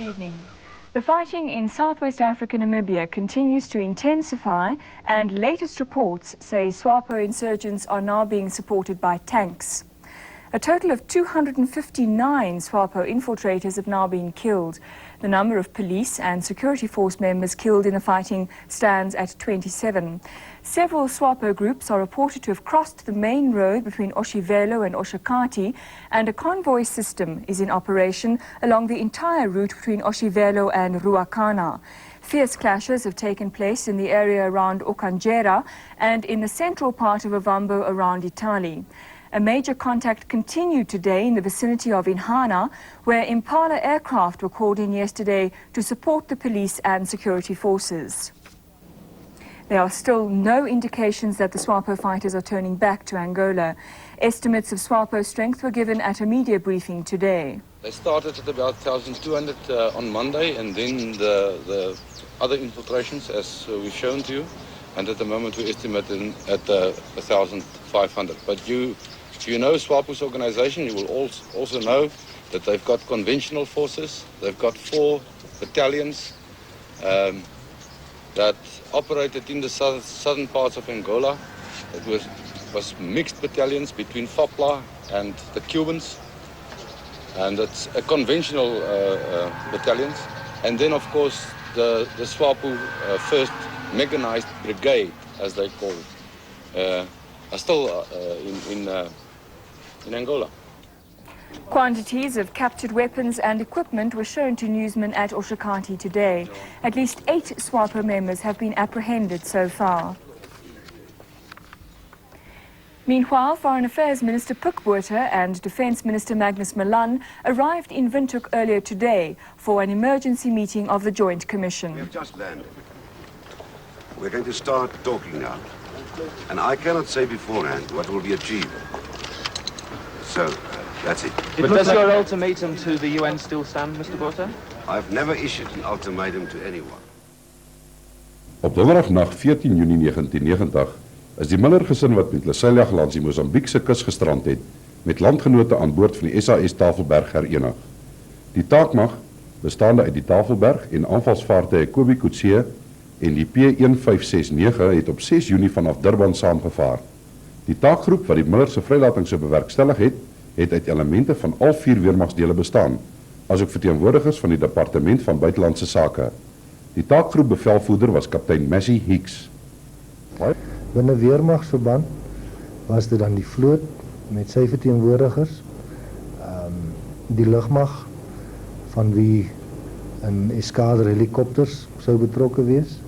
evening. The fighting in southwest Africa, Namibia continues to intensify, and latest reports say SWAPO insurgents are now being supported by tanks. A total of 259 SWAPO infiltrators have now been killed. The number of police and security force members killed in the fighting stands at 27. Several SWAPO groups are reported to have crossed the main road between Oshivelo and Oshakati, and a convoy system is in operation along the entire route between Oshivelo and Ruacana. Fierce clashes have taken place in the area around Okanjera and in the central part of Ovambo around Itali. A major contact continued today in the vicinity of Inhana, where Impala aircraft were called in yesterday to support the police and security forces. There are still no indications that the SWAPO fighters are turning back to Angola. Estimates of SWAPO strength were given at a media briefing today. They started at about 1,200 on Monday, and then the other infiltrations, as we've shown to you, and at the moment we estimate at 1,500. But you know SWAPO's organization, you will also know that they've got conventional forces. They've got 4 battalions that operated in the southern parts of Angola. It was mixed battalions between FAPLA and the Cubans, and it's a conventional battalions. And then of course the SWAPO first mechanized brigade, as they call it, are still in Angola. Quantities of captured weapons and equipment were shown to newsmen at Oshakati today. At least 8 SWAPO members have been apprehended so far. Meanwhile, Foreign Affairs Minister Pukboter and Defence Minister Magnus Malan arrived in Windhoek earlier today for an emergency meeting of the Joint Commission. We have just landed. We're going to start talking now. And I cannot say beforehand what will be achieved. So, that's it. But does your ultimatum to the UN still stand, Mr. Botha? I've never issued an ultimatum to anyone. Op donderdagnacht 14 Junie 1990 is die Miller gesin wat met Leseilig langs die Mosambiekse kus gestrand het, met landgenote aan boord van die SAS Tafelberg herenig. Die taakmag, bestaande uit die Tafelberg en aanvalsvaartuie Kobe Koetsee en die P1569 het op 6 Junie vanaf Durban saamgevaar. Die taakgroep wat die Miller se vrylating sou bewerkstellig het uit elemente van al 4 weermagsdele bestaan, asook verteenwoordigers van die Departement van Buitelandse Sake. Die taakgroep bevelvoerder was kaptein Massey Hicks. Binne weermagsverband was dit dan die vloot met sy verteenwoordigers, die lugmag van wie 'n eskader helikopters sou betrokke wees,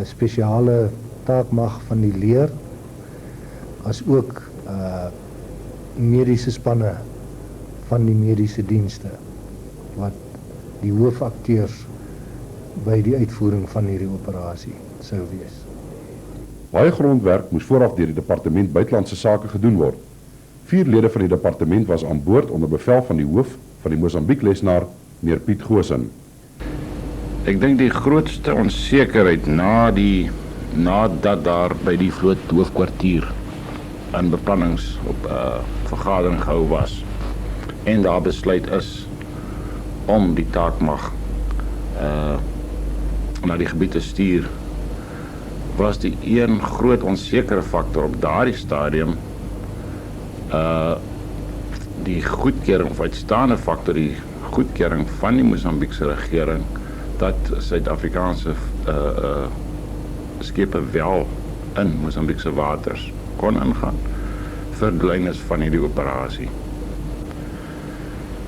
spesiale taakmag van die leer, as ook mediese spanne van die mediese dienste wat die hoofakteurs by die uitvoering van hierdie operasie sou wees. Baie grondwerk moes vooraf deur die Departement Buitelandse Sake gedoen word. 4 lede van die departement was aan boord onder bevel van die hoof van die Mosambiek-lesenaar, meneer Piet Goosen. Ek dink die grootste onsekerheid nadat daar by die vloot hoofkwartier in beplannings op vergadering gehou was en daar besluit is om die taakmag na die gebied te stuur, was die een groot onsekere faktor op daardie stadium die goedkeuring of uitstaande faktor, die goedkeuring van die Mosambiekse regering dat Suid-Afrikaanse skepe wel in Mosambiekse waters kon ingaan vir doeleindes van hierdie operasie.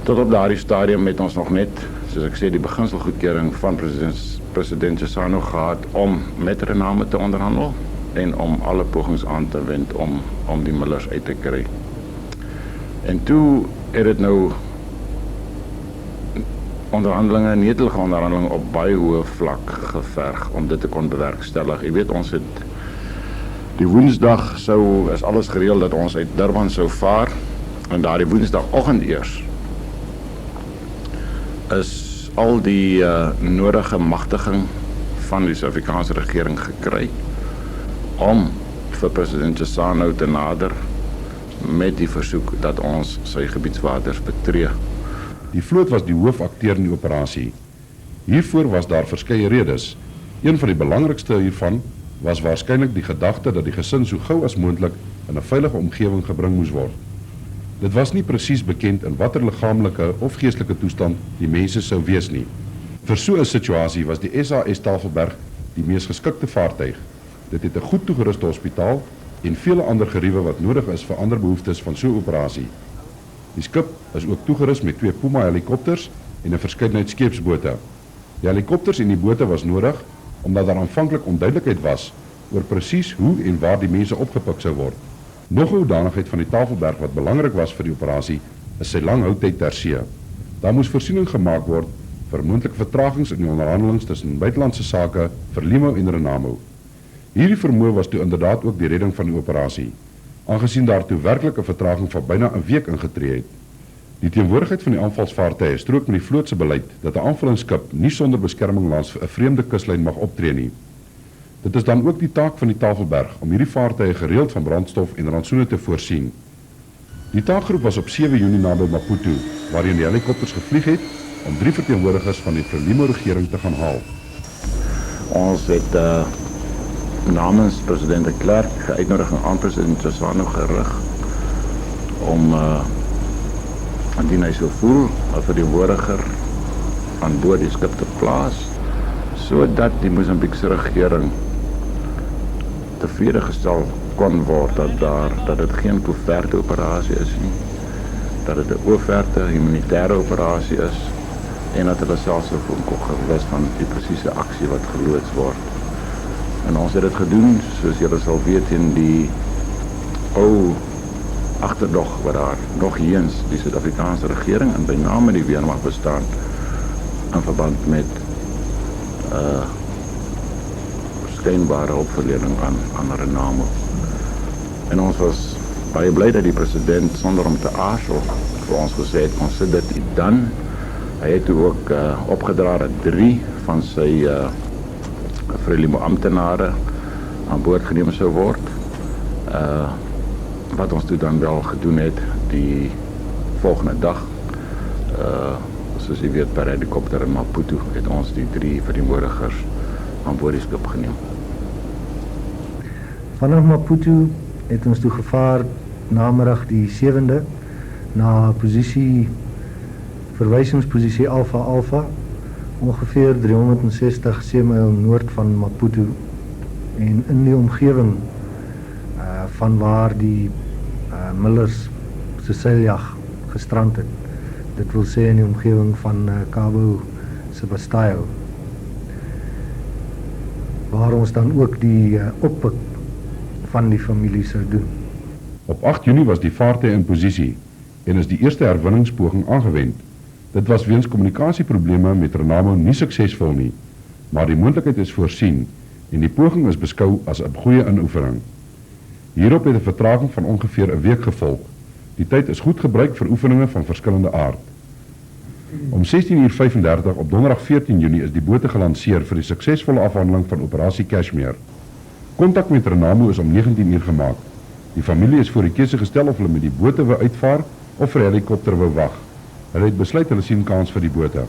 Tot op daardie stadium het ons nog net, soos ek sê, die beginselgoedkeuring van president Chissano gehad om met Rename te onderhandel en om alle pogings aan te wend om die Millers uit te kry. En toe het dit nou netelige onderhandelinge op baie hoë vlak geverg om dit te kon bewerkstellig. Jy weet, ons het die Woensdag is alles gereël dat ons uit Durban sou vaar, en daardie Woensdagoggend eers is al die nodige magtiging van die Suid-Afrikaanse regering gekry om vir president Chissano te nader met die versoek dat ons sy gebiedswaters betree. Die vloot was die hoofakteur in die operasie. Hiervoor was daar verskeie redes. Een van die belangrikste hiervan was waarskynlik die gedagte dat die gesin so gou as moontlik in 'n veilige omgewing gebring moes word. Dit was nie presies bekend in watter liggaamlike of geestelike toestand die mense sou wees nie. Vir so 'n situasie was die SAS Tafelberg die mees geskikte vaartuig. Dit het 'n goed toegeruste hospitaal en vele ander geriewe wat nodig is vir ander behoeftes van so 'n operasie. Die skip is ook toegerus met 2 Puma helikopters en 'n verskeidenheid skeepsbote. Die helikopters en die bote was nodig omdat daar aanvanklik onduidelikheid was oor presies hoe en waar die mense opgepik sou word. Nog 'n hoedanigheid van die Tafelberg wat belangrik was vir die operasie is sy lang houtyd ter see. Daar moes voorsiening gemaak word vir moontlike vertragings in die onderhandelings tussen buitelandse sake vir Limo en Renamo. Hierdie vermoë was toe inderdaad ook die redding van die operasie, aangesien daar toe werklik 'n vertraging van byna 'n week ingetree het. Die teenwoordigheid van die aanvalsvaartuie strook met die vloot se beleid dat 'n aanvallingsskip nie sonder beskerming langs 'n vreemde kuslyn mag optree nie. Dit is dan ook die taak van die Tafelberg om hierdie vaartuie gereeld van brandstof en rantsoene te voorsien. Die taakgroep was op 7 Junie naby Maputo, waarheen die helikopters gevlieg het om 3 verteenwoordigers van die Frelimo-regering te gaan haal. Ons het namens president de Klerk uitnodiging aan president Chissano gerig om indien hy so voel, 'n verteenwoordiger aan boord die skip te plaas, sodat die Mosambiekse regering tevrede gestel kon word dat dit geen koeverte operasie is nie, dat dit 'n oorverte humanitaire operasie is en dat hulle selfs gewis van die presiese aksie wat geloods word. En ons het dit gedoen, soos julle sal weet, in die ou agterdog wat daar nog eens die Suid-Afrikaanse regering en by name die weermag bestaan in verband met skynbare hulpverlening aan Renamo. En ons was baie bly dat die president sonder om te aarzel vir ons gesê het, ons sit dit dan. Hy het toe ook opgedra dat 3 van sy Frelimo amptenare aan boord geneem sou word. Wat ons toe dan wel gedoen het, die volgende dag, soos jy weet, per helikopter in Maputo, het ons die 3 verteenwoordigers aan boord die skip geneem. Vanaf Maputo het ons toe gevaar namiddag die 7de na verwysingsposisie Alpha, ongeveer 360 seemyl noord van Maputo en in die omgewing van waar die Millers se seiljag gestrand het. Dit wil sê in die omgewing van Cabo Sebastião, waar ons dan ook die oppik van die familie sou doen. Op 8 Junie was die vaartuig in posisie en is die eerste herwinningspoging aangewend. Dit was weens kommunikasieprobleme met Renamo nie suksesvol nie, maar die moontlikheid is voorsien en die poging is beskou as 'n goeie inoefening. Hierop het 'n vertraging van ongeveer 'n week gevolg. Die tyd is goed gebruik vir oefeninge van verskillende aard. Om 16:35 op donderdag 14 Junie is die bote gelanseer vir die suksesvolle afhandeling van operasie Kashmir. Kontak met Renamo is om 19 uur gemaak. Die familie is voor die keuse gestel of hulle met die bote wou uitvaar of vir helikopter wou wag. Hulle het besluit hulle sien kans vir die bote.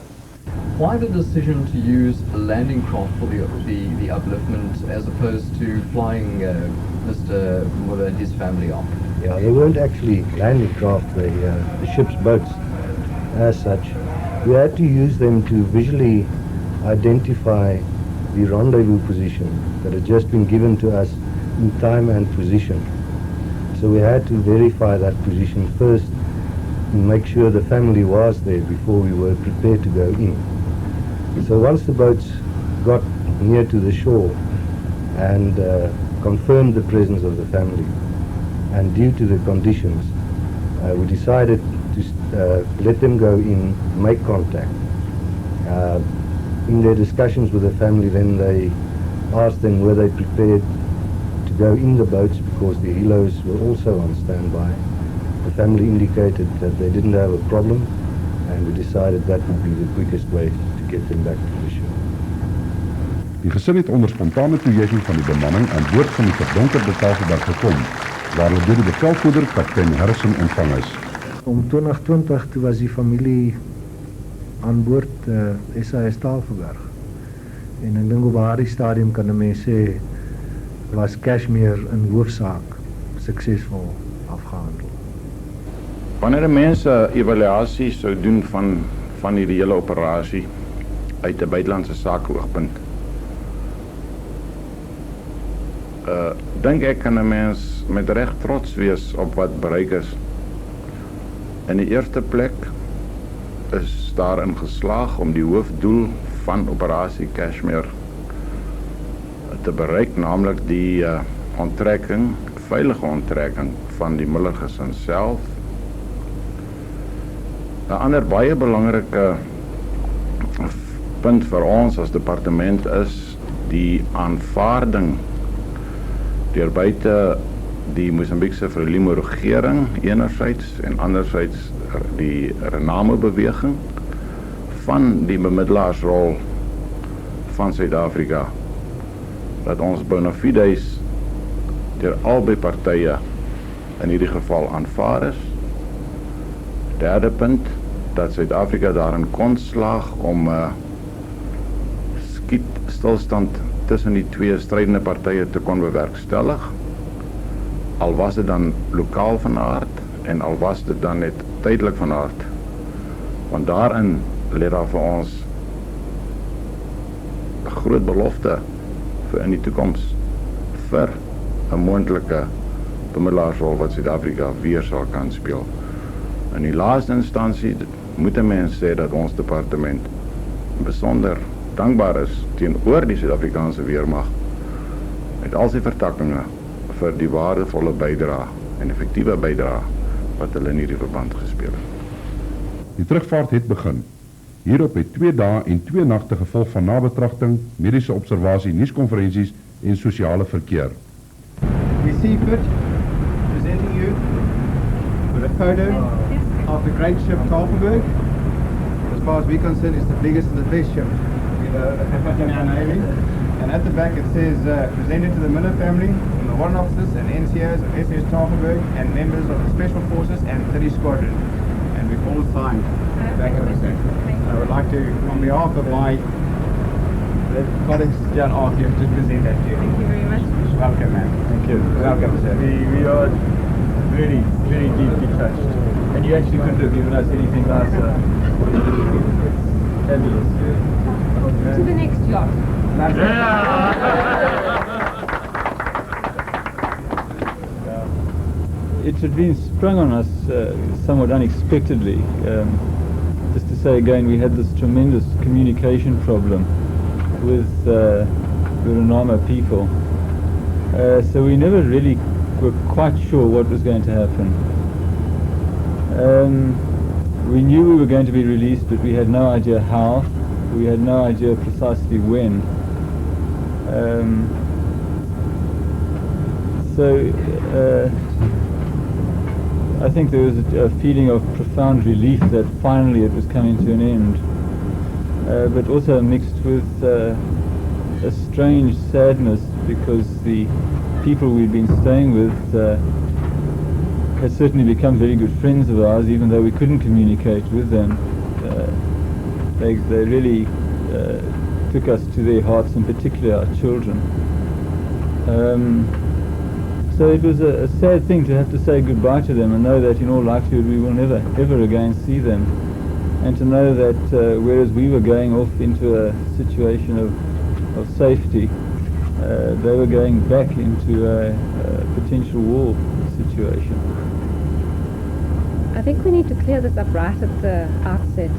Why the decision to use a landing craft for the upliftment as opposed to flying Mr. Mullilo and his family off? Yeah, they weren't actually landing craft, the ship's boats as such. We had to use them to visually identify the rendezvous position that had just been given to us in time and position. So we had to verify that position first and make sure the family was there before we were prepared to go in. So once the boats got near to the shore and confirmed the presence of the family, and due to the conditions, we decided to let them go in, make contact. In their discussions with the family, then they asked them were they prepared to go in the boats because the helos were also on standby. The family indicated that they didn't have a problem, and we decided that would be the quickest way to get them back to the shore. Die gesin het onder spontane toejuiging van die bemanning aan boord van die verdonkerde Tafelberg gekom, waar hulle deur die bevelvoerder kaptein Harrison ontvang is. Om 2020 toe was die familie aan boord SAS Tafelberg. En ek dink op daardie stadium kan 'n mens sê was Kashmir in hoofsaak suksesvol afgehandel. Wanneer 'n mens 'n evaluasie sou doen van hierdie hele operasie uit 'n buitelandse sake oogpunt, dink ek kan 'n mens met reg trots wees op wat bereik is. In die eerste plek is daarin geslaag om die hoofdoel van operasie Kashmir te bereik, naamlik die onttrekking, veilige onttrekking van die Muller gesin self. 'n Ander baie belangrike punt vir ons as departement is die aanvaarding deur buite die Mosambiekse Frelimo regering enerzijds en anderzijds die Renamo-beweging van die bemiddelaarsrol van Suid-Afrika, dat ons bona fides deur albei partye in hierdie geval aanvaar is. Derde punt, dat Suid-Afrika daarin kon slaag om skietstilstand tussen die twee strydende partye te kon bewerkstellig, al was dit dan lokaal van aard en al was dit dan net tydelik van aard, want daarin lê daar vir ons 'n groot belofte vir in die toekoms vir 'n moontlike bemiddelaarsrol wat Suid-Afrika weer sal kan speel. In die laaste instansie moet 'n mens sê dat ons departement besonder dankbaar is teenoor die Suid-Afrikaanse weermag met al sy vertakkings vir die waardevolle bydrae en effektiewe bydrae wat hulle in hierdie verband gespeel het. Die terugvaart het begin. Hierop het 2 dae en 2 nagte gevolg van nabetragting, mediese observasie, nuuskonferensies en sosiale verkeer. We see fit presenting you with a photo of the great ship Tafelberg. As far as we're concerned, it's the biggest and the best ship in our Navy. And at the back it says, presented to the Miller family, from the warrant officers and NCOs of SS Tafelberg and members of the Special Forces and 30 Squadron. And we've all signed back at the back. I would like to, on behalf of my colleagues down here, to present that to you. Thank you very much. Welcome, ma'am. Thank you. Welcome, sir. We are very, very deeply touched. And you actually couldn't have given us anything nicer. Fabulous. To the next yacht. It had been sprung on us somewhat unexpectedly. Just to say again, we had this tremendous communication problem with the Renamo people. So we never really were quite sure what was going to happen. We knew we were going to be released, but we had no idea how. We had no idea precisely when. I think there was a feeling of profound relief that finally it was coming to an end, but also mixed with a strange sadness because the people we'd been staying with had certainly become very good friends of ours, even though we couldn't communicate with them. They really took us to their hearts, in particular our children. So it was a sad thing to have to say goodbye to them and know that in all likelihood we will never ever again see them, and to know that whereas we were going off into a situation of safety, they were going back into a potential war situation. I think we need to clear this up right at the outset.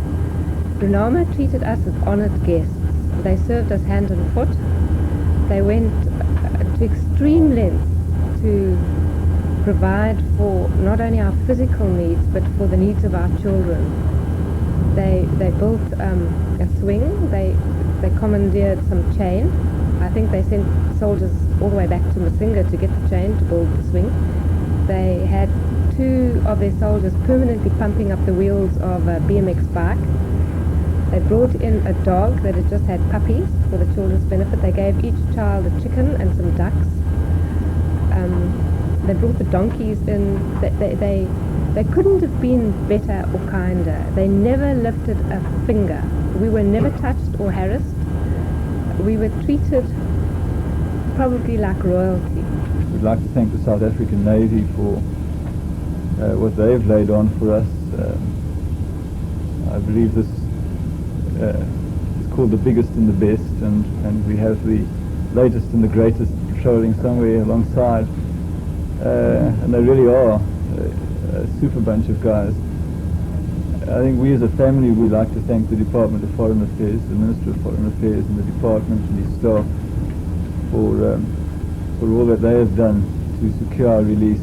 Renamo treated us as honoured guests. They served us hand and foot. They went to extreme lengths to provide for not only our physical needs but for the needs of our children. They built a swing. They commandeered some chain. I think they sent soldiers all the way back to Masinga to get the chain to build the swing. They had 2 of their soldiers permanently pumping up the wheels of a BMX bike. They brought in a dog that had just had puppies for the children's benefit. They gave each child a chicken and some ducks. They brought the donkeys in. They They couldn't have been better or kinder. They never lifted a finger. We were never touched or harassed. We were treated probably like royalty. We'd like to thank the South African Navy for what they've laid on for us. I believe this is called the biggest and the best, and we have the latest and the greatest patrolling somewhere alongside. And they really are a super bunch of guys. I think we as a family would like to thank the Department of Foreign Affairs, the Minister of Foreign Affairs and the Department and his staff for all that they have done to secure our release.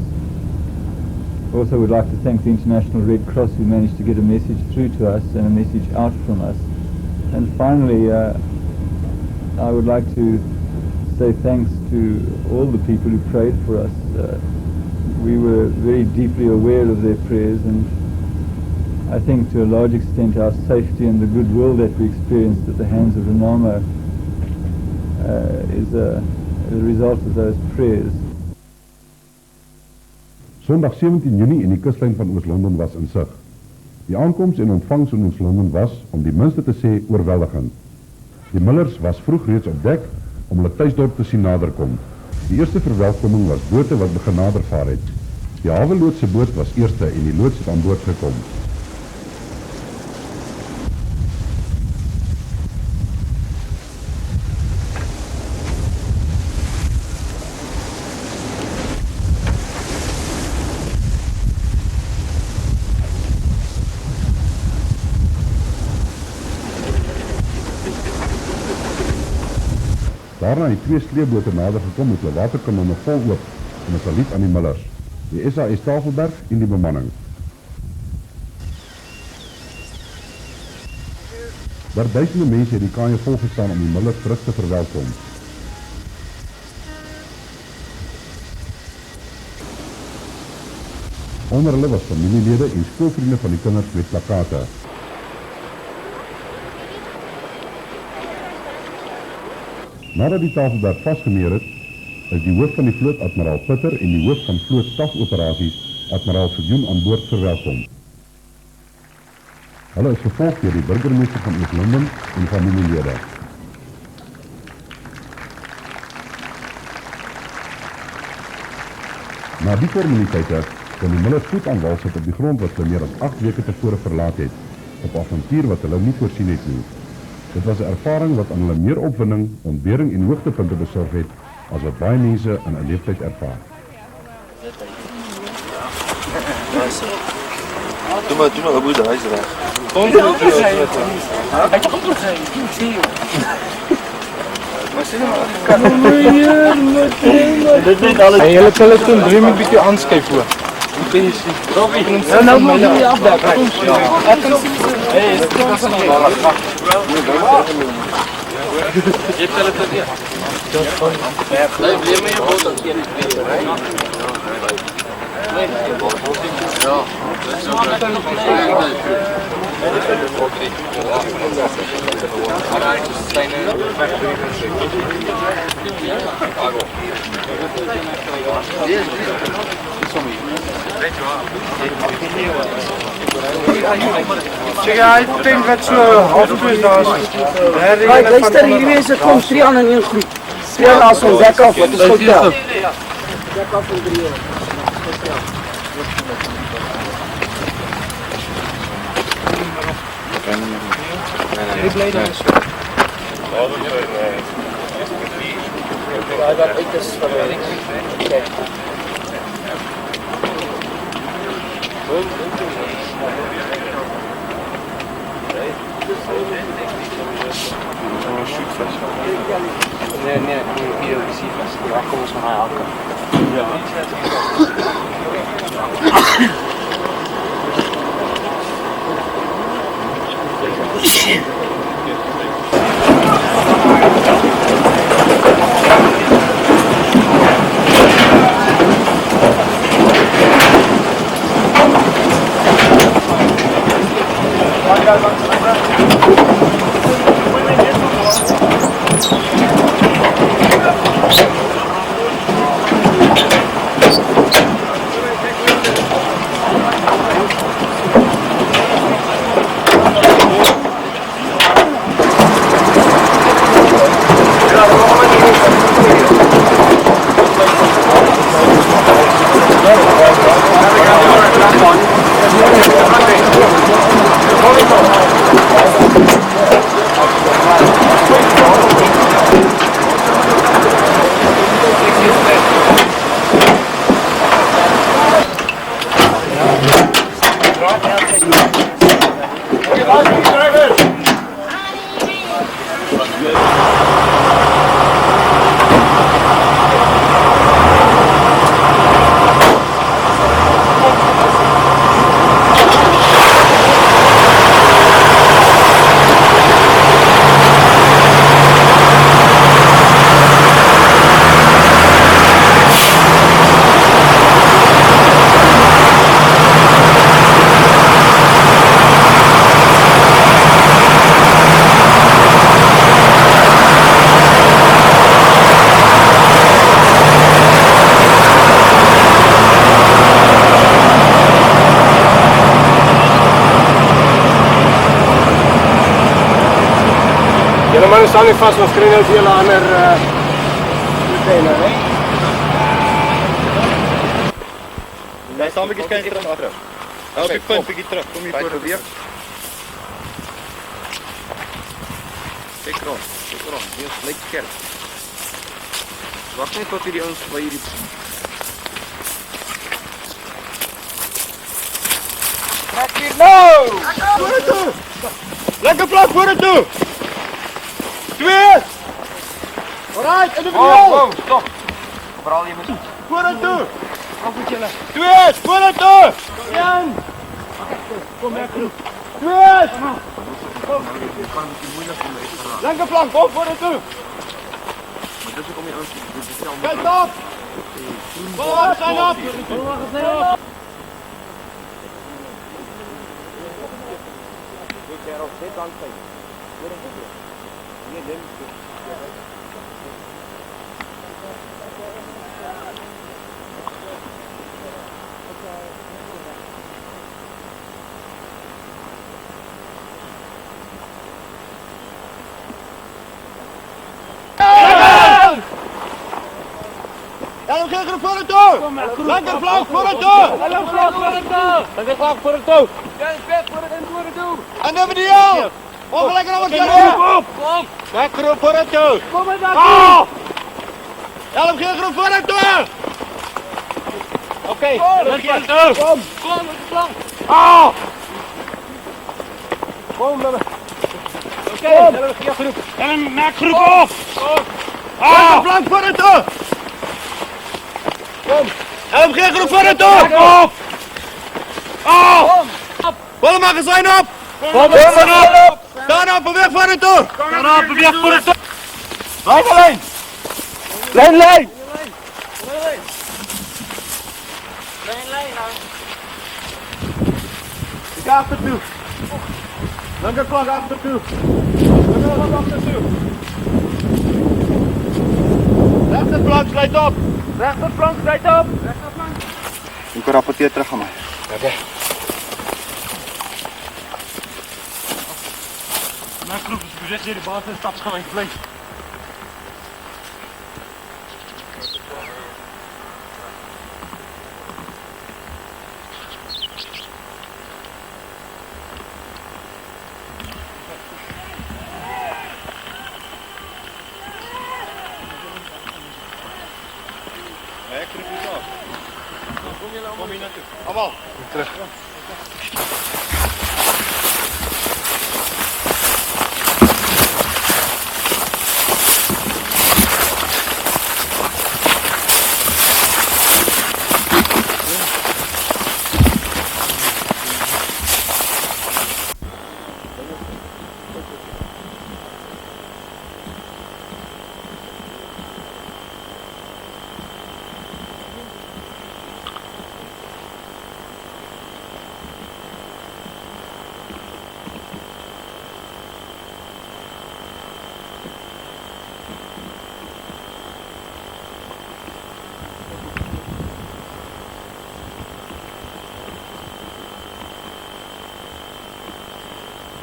Also would like to thank the International Red Cross who managed to get a message through to us and a message out from us. And finally, I would like to say thanks to all the people who prayed for us. We were very deeply aware of their prayers, and I think to a large extent our safety and the goodwill that we experienced at the hands of Renamo is a result of those prayers. Sondag 17 Junie en die kuslyn van Oos-London was in sig. Die aankoms en ontvangs in Oos-London was, om die minste te sê, oorweldigend. Die Millers was vroeg reeds op dek om hulle tuisdorp te sien naderkom. Die eerste verwelkoming was bote wat begin nadervaar het. Die haweloodse boot was eerste en die loods het aan boord gekom. Daarna het twee sleepbote nader gekom met hulle waterkanonne vol oop en 'n saluut aan die Millers, die SAS Tafelberg en die bemanning. Daar duisende mense het die kaaie vol gestaan om die Millers terug te verwelkom. Onder hulle was familielede en skoolvriende van die kinders met plakate. Nadat die Tafelberg vastgemeer het, is die hoof van die vloot, Admiraal Pitter, en die hoof van vloot stafoperaties, Admiraal Viljoen, aan boord verwelkom. Hulle is gevolg deur die burgemeester van Oos-London en familielede. Na die formaliteite kon die Millers goed aan wal sit op die grond wat hulle meer as 8 weke tevore verlaat het, op avontuur wat hulle nie voorsien het nie. Dit was 'n ervaring wat aan hulle meer opwinding, ontbering en hoogtepunte besorg het as wat baie mense in 'n leeftyd ervaar. Doe maar een boete, hij is er. Hey, julle kan dit doen, jy moet 'n bietjie aanskyf hoor. Kan jy sien? Nou moet jy afdek. Ek kan sien. Hey, dit is nie maar. Jy het hulle dit. Nee, bly met jou boot dan geen weet. Ja, dit is Ek dink wat so halftoes daar is. Kijk, luister, hierdie mense kom 3 aan in een groep. Speel as ons dek af, wat is goed daar? Dek af in 3. Wie bly daar is? Ja, dat uit is van my. Nee, hier is die vast. Die akkom is van hy hakke. Ja. hou staan nie vast, ons kry nou die hele ander container, hè? Jy staan 'n bietjie skyn terug agter. Hou op die punt bietjie terug, kom hier voor beweeg. Kyk rond, hier is lyk skerp. Wag net tot hierdie ons by hierdie Trek hier nou! Vorentoe! Lekker vlak vorentoe! 2! Alright, individueel! Wow, stop! Veral jy moet Vorentoe! Af met julle. 2! Vorentoe! 1! Kom weg, groep. 2! Lekker flank, kom vorentoe! Maar dis hoekom jy ons dit is self. Kijk op! Kom op, zijn op! Lekker groep vorentoe! Lekker flank vorentoe! Lekker flank vorentoe! Lekker flank vorentoe! En individueel! Ongelijk naar elkaar! Lekker groep vorentoe! Kom maar daar! Help geen groep vorentoe! Oké, help geen vorentoe! Kom met de flank! Kom dan! Oké, help geen groep! En maak groep op! Lekker flank vorentoe! Kom! Help geen groep vorentoe! Op! Volle magazijn op! Op! Staan op, beweeg vorentoe! Staan op, beweeg vorentoe! Blijf alleen! Lijn! Lijn nou! Ik ga achtertoe! Lange plank achtertoe! Lange plank achtertoe! Rechterplank, sluit op! Rechterplank, sluit op! Rechterplank! Ik rapporteer terug aan mij. Oké. Mijn groep is bezet hier de baas en stapsgang vlees. Kom hier naartoe. Allemaal. Terug.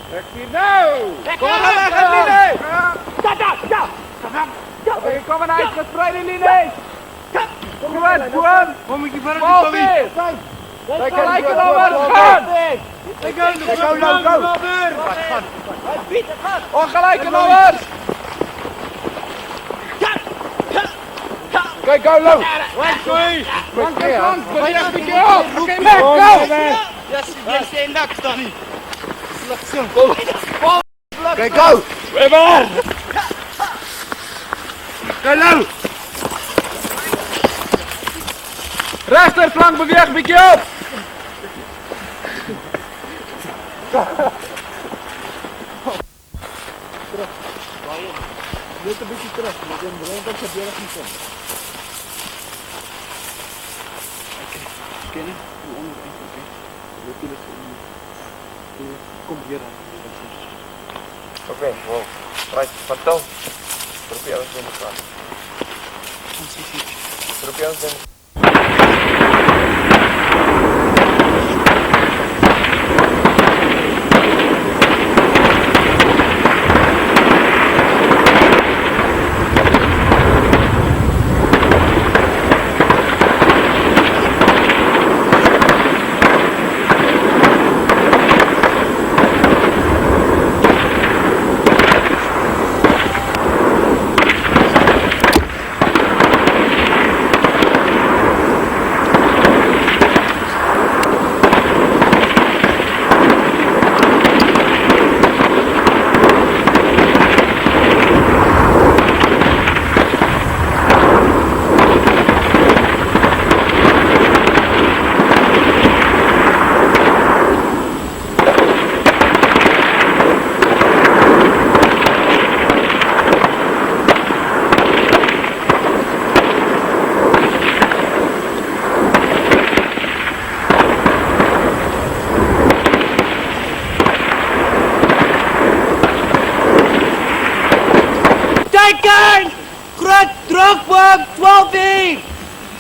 Trek hier nou! Kom maar weg, linie! Kom maar uit, gespreide linie! Kom maar, Boan! Kom ik hier verder niet van wie? Kijk nou, gaan! Ongelijke nummers! Kijk, go low! Flank, beweeg een keer op! Oké, back, go! Yes, jij lakt dan niet! Kijk, go! Weer maar! Go low! Rechterflank, beweeg een beetje op! Terug. Net een beetje terug, met een rondom gebeurt het niet zo. Oké, kom hier aan. Oké, wow. Right, vertel. Terug jou eens in de kant. Terug jou eens in de kant. Teken! Groot drukboom 12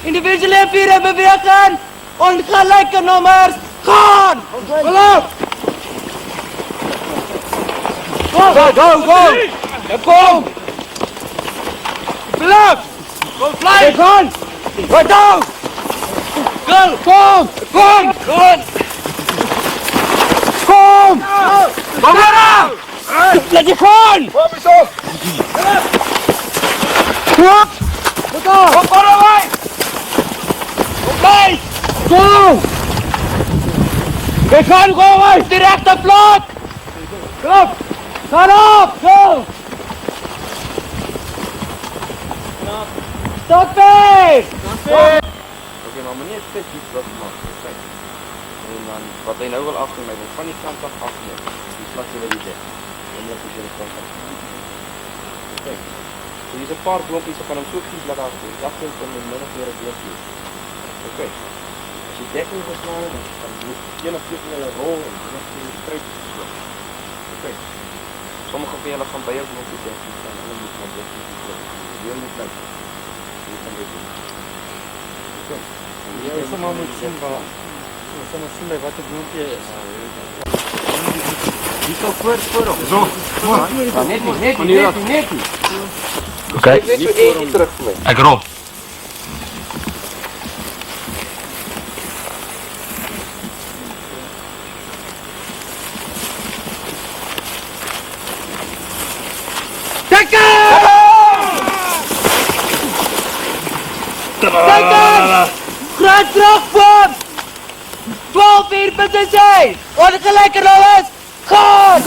individuele vieren bewegen. Ongelijke nummers. Gaan! Geloof! Go! Ja, kom! Geloof! Kom, fly! Gaan! Wat nou? Go! Kom! Kom! Kom! Kom maar! Laat je gaan! Kom eens op! Kom! Kom maar away! Kom bij! Kom! We gaan gewoon! Direct op plek! Kom! Ga op! Go! Stop it! Oké, maar meneer het vet iets wat mag. Kijk. En dan, wat hij nou wil afnemen, hij van die kant af afnemen. Die slag je wel niet weg. En dan is je de kant af. Kijk. So hier is een paar blokjes, dan kan hem zo kies laten afdoen. Dat komt in de middag weer een blokje. Oké. Als je dekking geslaan, dan kan je een of twee een rol en dan heb je een streepjes gesloten. Oké. Sommige van jullie gaan bij jou blokjes denken, en dan moet je maar blokjes gesloten. Heel niet leuk. Je kan dit doen. Oké. Ja, is maar moet zien bij wat het bloempje is. Die zo voor op. Zo. Net. Oké. Ek rol. Teken! Groot drukboom! 12 punten zijn! Ongelijke nummers! Gaan!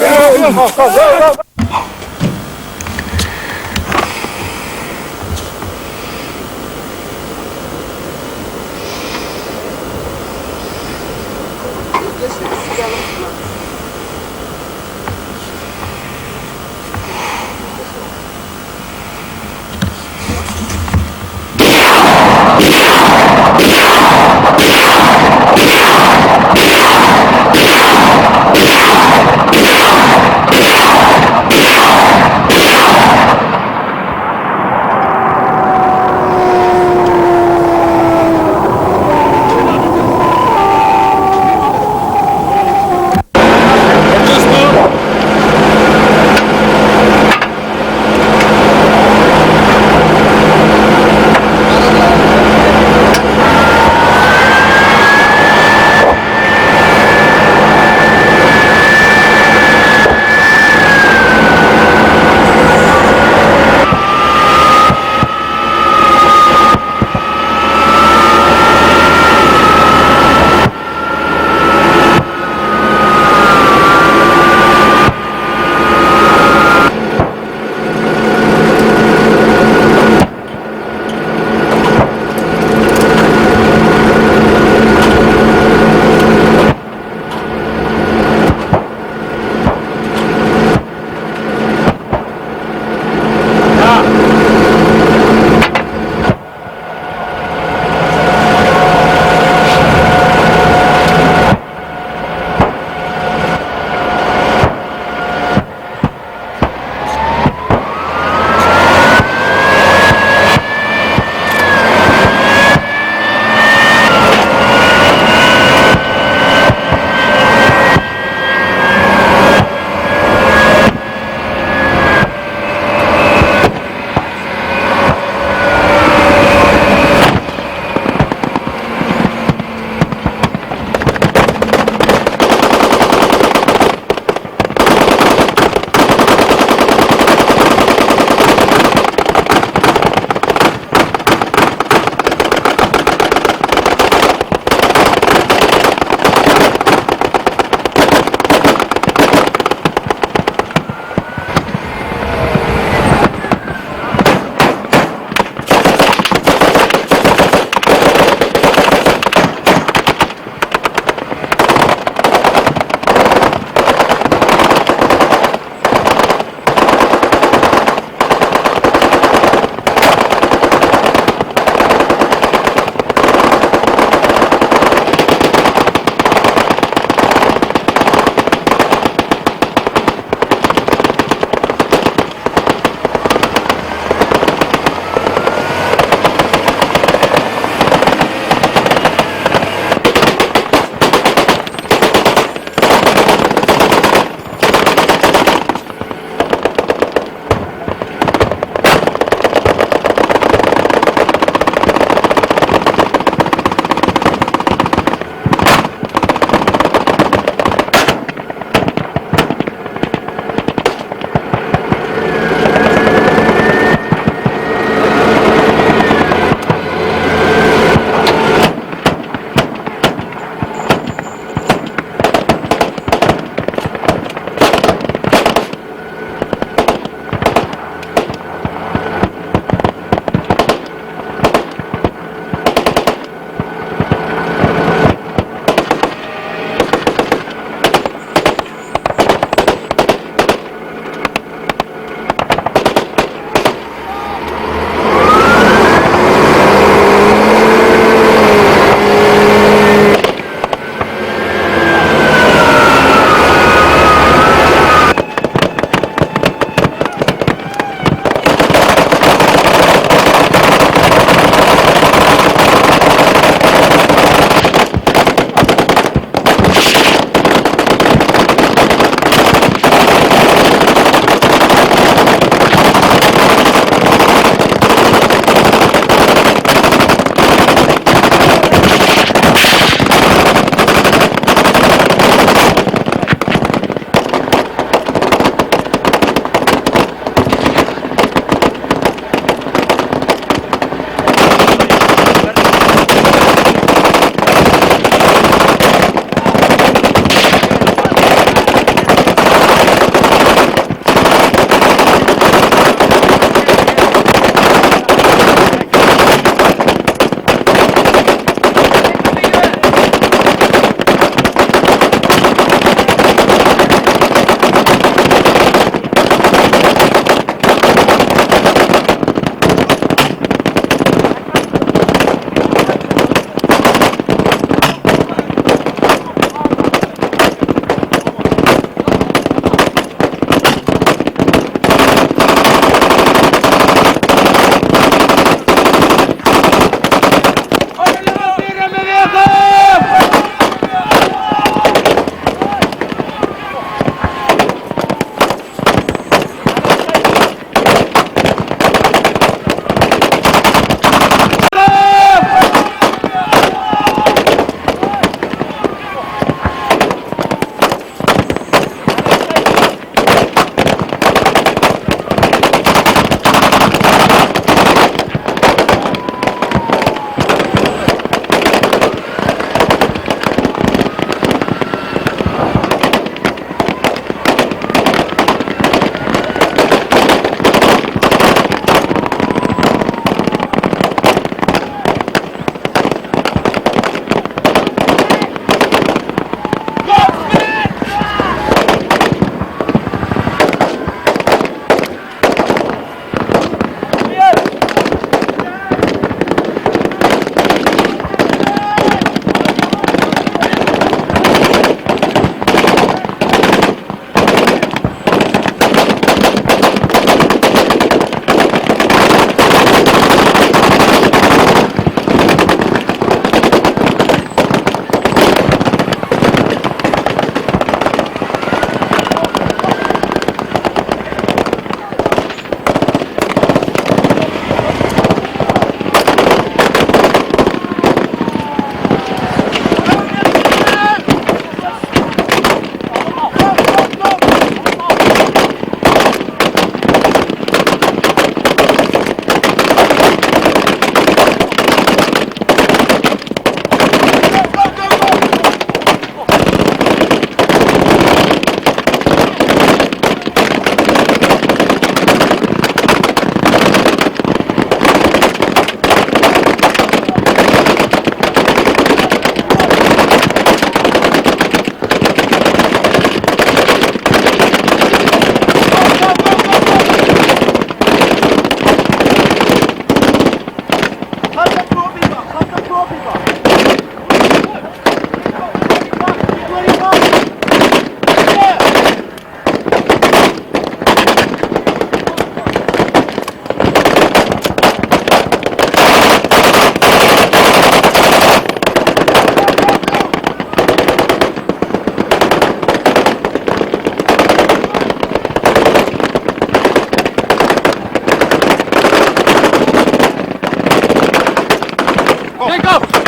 Take off!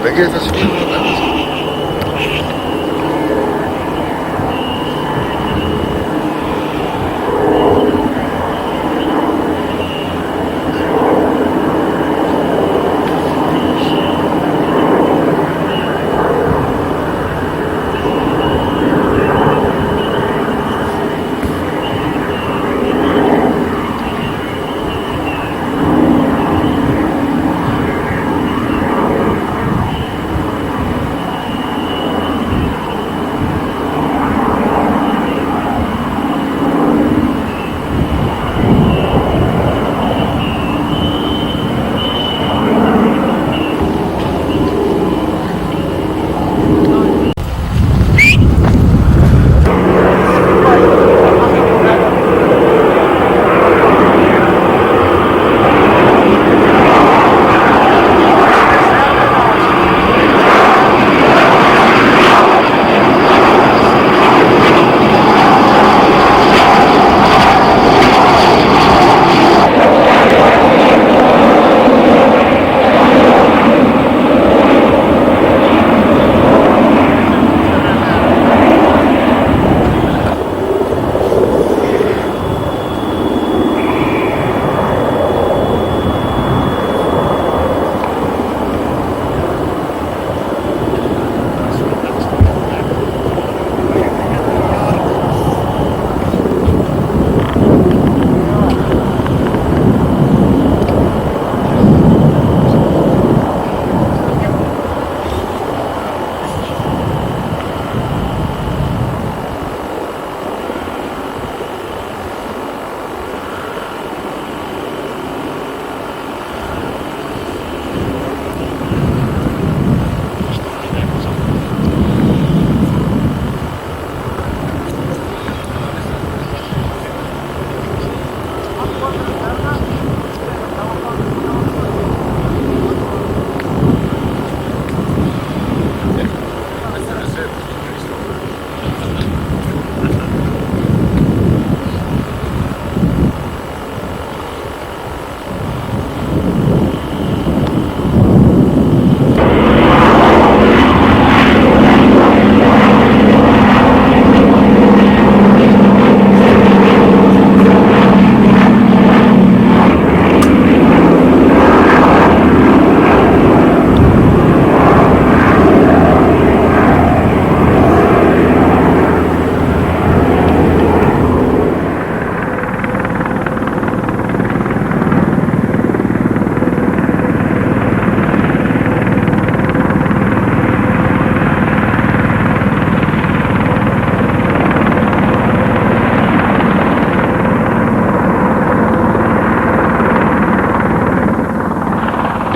Dink jy dit was nie goed anders?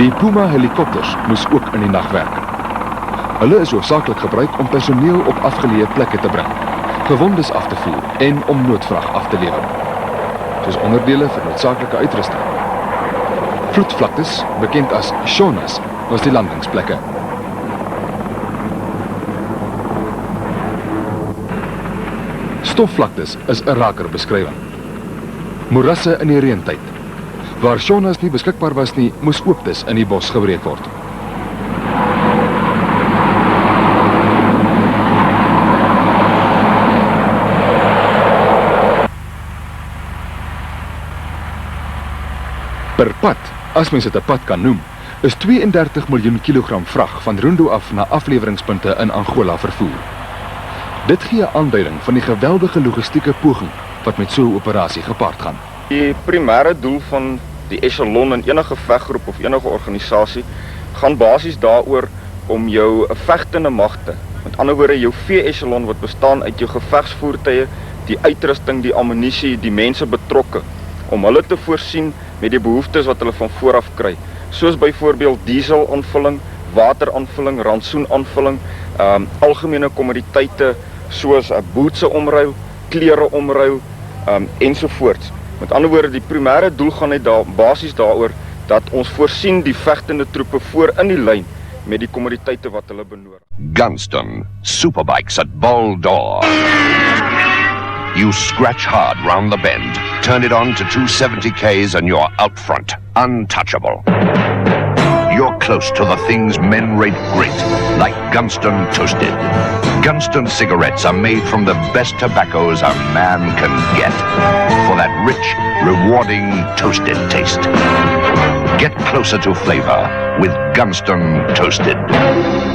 Die Puma helikopters moes ook in die nag werk. Hulle is hoofsaaklik gebruik om personeel op afgeleë plekke te bring, gewondes af te voer en om noodvrag af te lewer, soos onderdele vir noodsaaklike uitrusting. Vloedvlaktes, bekend as Shonas, was die landingsplekke. Stofvlaktes is 'n raker beskrywing. Moerasse in die reentyd. Waar Shonas nie beskikbaar was nie, moes ooptes in die bos gebreek word. Per pad, as mens dit 'n pad kan noem, is 32 miljoen kilogram vrag van Rundu af na afleweringspunte in Angola vervoer. Dit gee 'n aanduiding van die geweldige logistieke poging wat met so 'n operasie gepaard gaan. Die primêre doel van die echelon in enige veggroep of enige organisasie gaan basies daaroor om jou vegtende magte, met ander woorde jou V-echelon wat bestaan uit jou gevegsvoertuie, die uitrusting, die ammunisie, die mense betrokke, om hulle te voorsien met die behoeftes wat hulle van vooraf kry, soos byvoorbeeld dieselaanvulling, wateraanvulling, rantsoenaanvulling, algemene kommoditeite soos 'n bootse omruil, klere omruil, ensovoorts. Met ander woorde, die primêre doel gaan net basies daaroor dat ons voorsien die vegtende troepe voor in die lyn met die kommoditeite wat hulle benodig. Gunston, superbikes at Bold Door. You scratch hard round the bend, turn it on to 270 k's and you're out front, untouchable. Your close to the things men rate great, like Gunston Toasted. Gunston cigarettes are made from the best tobaccos a man can get, for that rich, rewarding toasted taste. Get closer to flavor with Gunston Toasted.